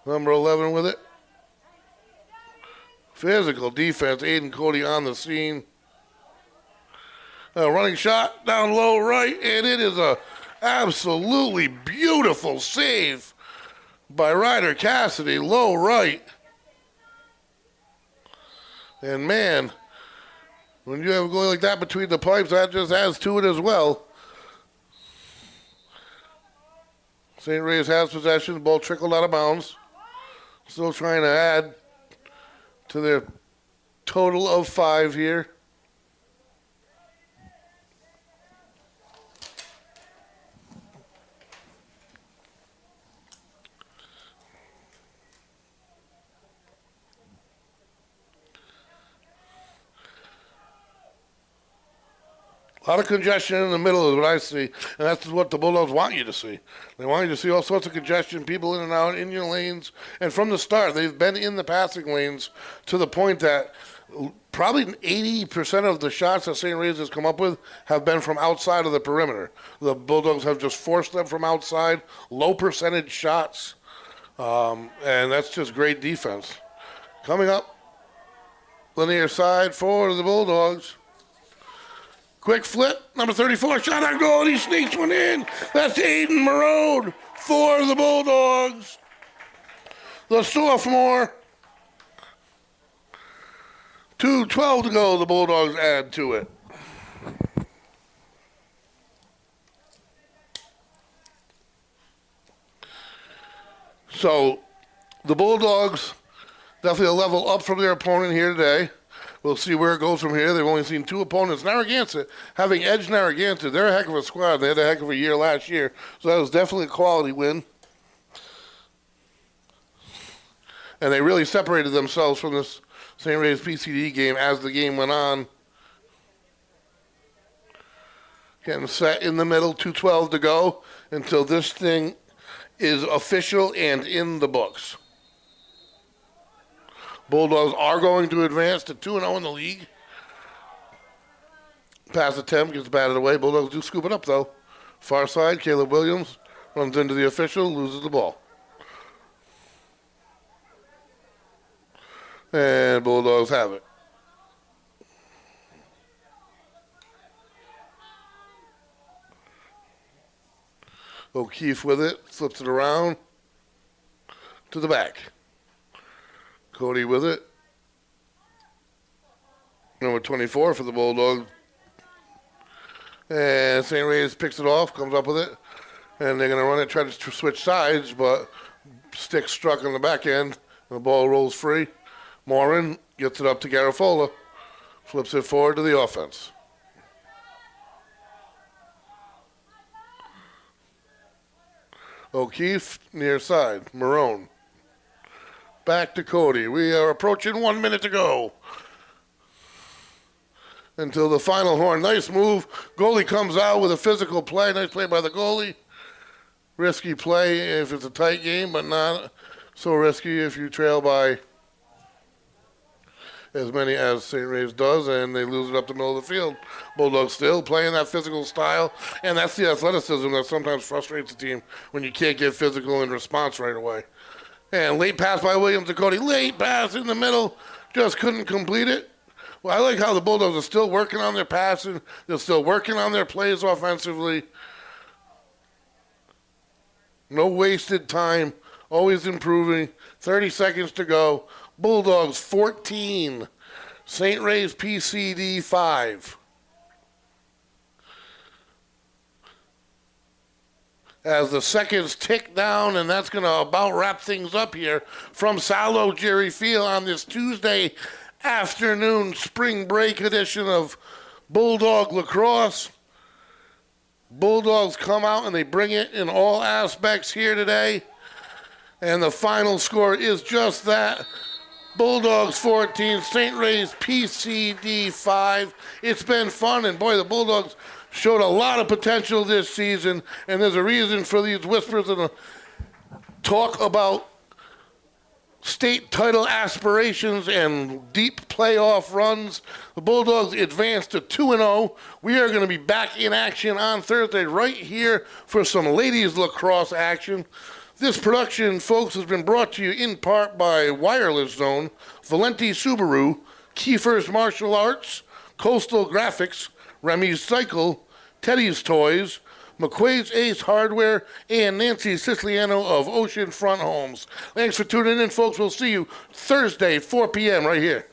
[SPEAKER 1] Number 11 with it. Physical defense, Aiden Cody on the scene. A running shot down low right, and it is a absolutely beautiful save by Ryder Cassidy, low right. And man, when you have a goal like that between the pipes, that just adds to it as well. St. Ray's has possession. The ball trickled out of bounds. Still trying to add to their total of 5 here. A lot of congestion in the middle is what I see, and that's what the Bulldogs want you to see. They want you to see all sorts of congestion, people in and out, in your lanes, and from the start, they've been in the passing lanes to the point that probably 80% of the shots that St. Ray's has come up with have been from outside of the perimeter. The Bulldogs have just forced them from outside, low percentage shots, and that's just great defense. Coming up, linear side for the Bulldogs. Quick flip, number 34, shot on goal, and he sneaks one in. That's Aiden Marode for the Bulldogs. The sophomore. 2:12 to go, the Bulldogs add to it. So, the Bulldogs definitely a level up from their opponent here today. We'll see where it goes from here. They've only seen 2 opponents. Narragansett, having edged Narragansett, they're a heck of a squad. They had a heck of a year last year. So that was definitely a quality win. And they really separated themselves from this St. Ray's PCD game as the game went on. Getting set in the middle, 2:12 to go until this thing is official and in the books. Bulldogs are going to advance to 2-0 in the league. Pass attempt gets batted away. Bulldogs do scoop it up, though. Far side, Caleb Williams runs into the official, loses the ball. And Bulldogs have it. O'Keefe with it, flips it around to the back. Cody with it. Number 24 for the Bulldogs. And St. Ray's picks it off, comes up with it. And they're going to run it, try to switch sides, but stick struck on the back end. The ball rolls free. Morin gets it up to Garafola. Flips it forward to the offense. O'Keefe near side. Marone. Back to Cody. We are approaching 1 minute to go. Until the final horn. Nice move. Goalie comes out with a physical play. Nice play by the goalie. Risky play if it's a tight game, but not so risky if you trail by as many as St. Ray's does, and they lose it up the middle of the field. Bulldogs still playing that physical style, and that's the athleticism that sometimes frustrates the team when you can't get physical in response right away. And late pass by Williams to Cody. Late pass in the middle. Just couldn't complete it. Well, I like how the Bulldogs are still working on their passing. They're still working on their plays offensively. No wasted time. Always improving. 30 seconds to go. Bulldogs 14. St. Ray's PCD 5. As the seconds tick down, and that's going to about wrap things up here from Salo Jerry Field on this Tuesday afternoon spring break edition of Bulldog Lacrosse. Bulldogs come out and they bring it in all aspects here today. And the final score is just that. Bulldogs 14, St. Ray's PCD 5. It's been fun, and boy, the Bulldogs showed a lot of potential this season, and there's a reason for these whispers and talk about state title aspirations and deep playoff runs. The Bulldogs advanced to 2-0. We are going to be back in action on Thursday right here for some ladies lacrosse action. This production, folks, has been brought to you in part by Wireless Zone, Valenti Subaru, Kiefer's Martial Arts, Coastal Graphics, Remy's Cycle, Teddy's Toys, McQuaid's Ace Hardware, and Nancy Siciliano of Oceanfront Homes. Thanks for tuning in, folks. We'll see you Thursday, 4 p.m. right here.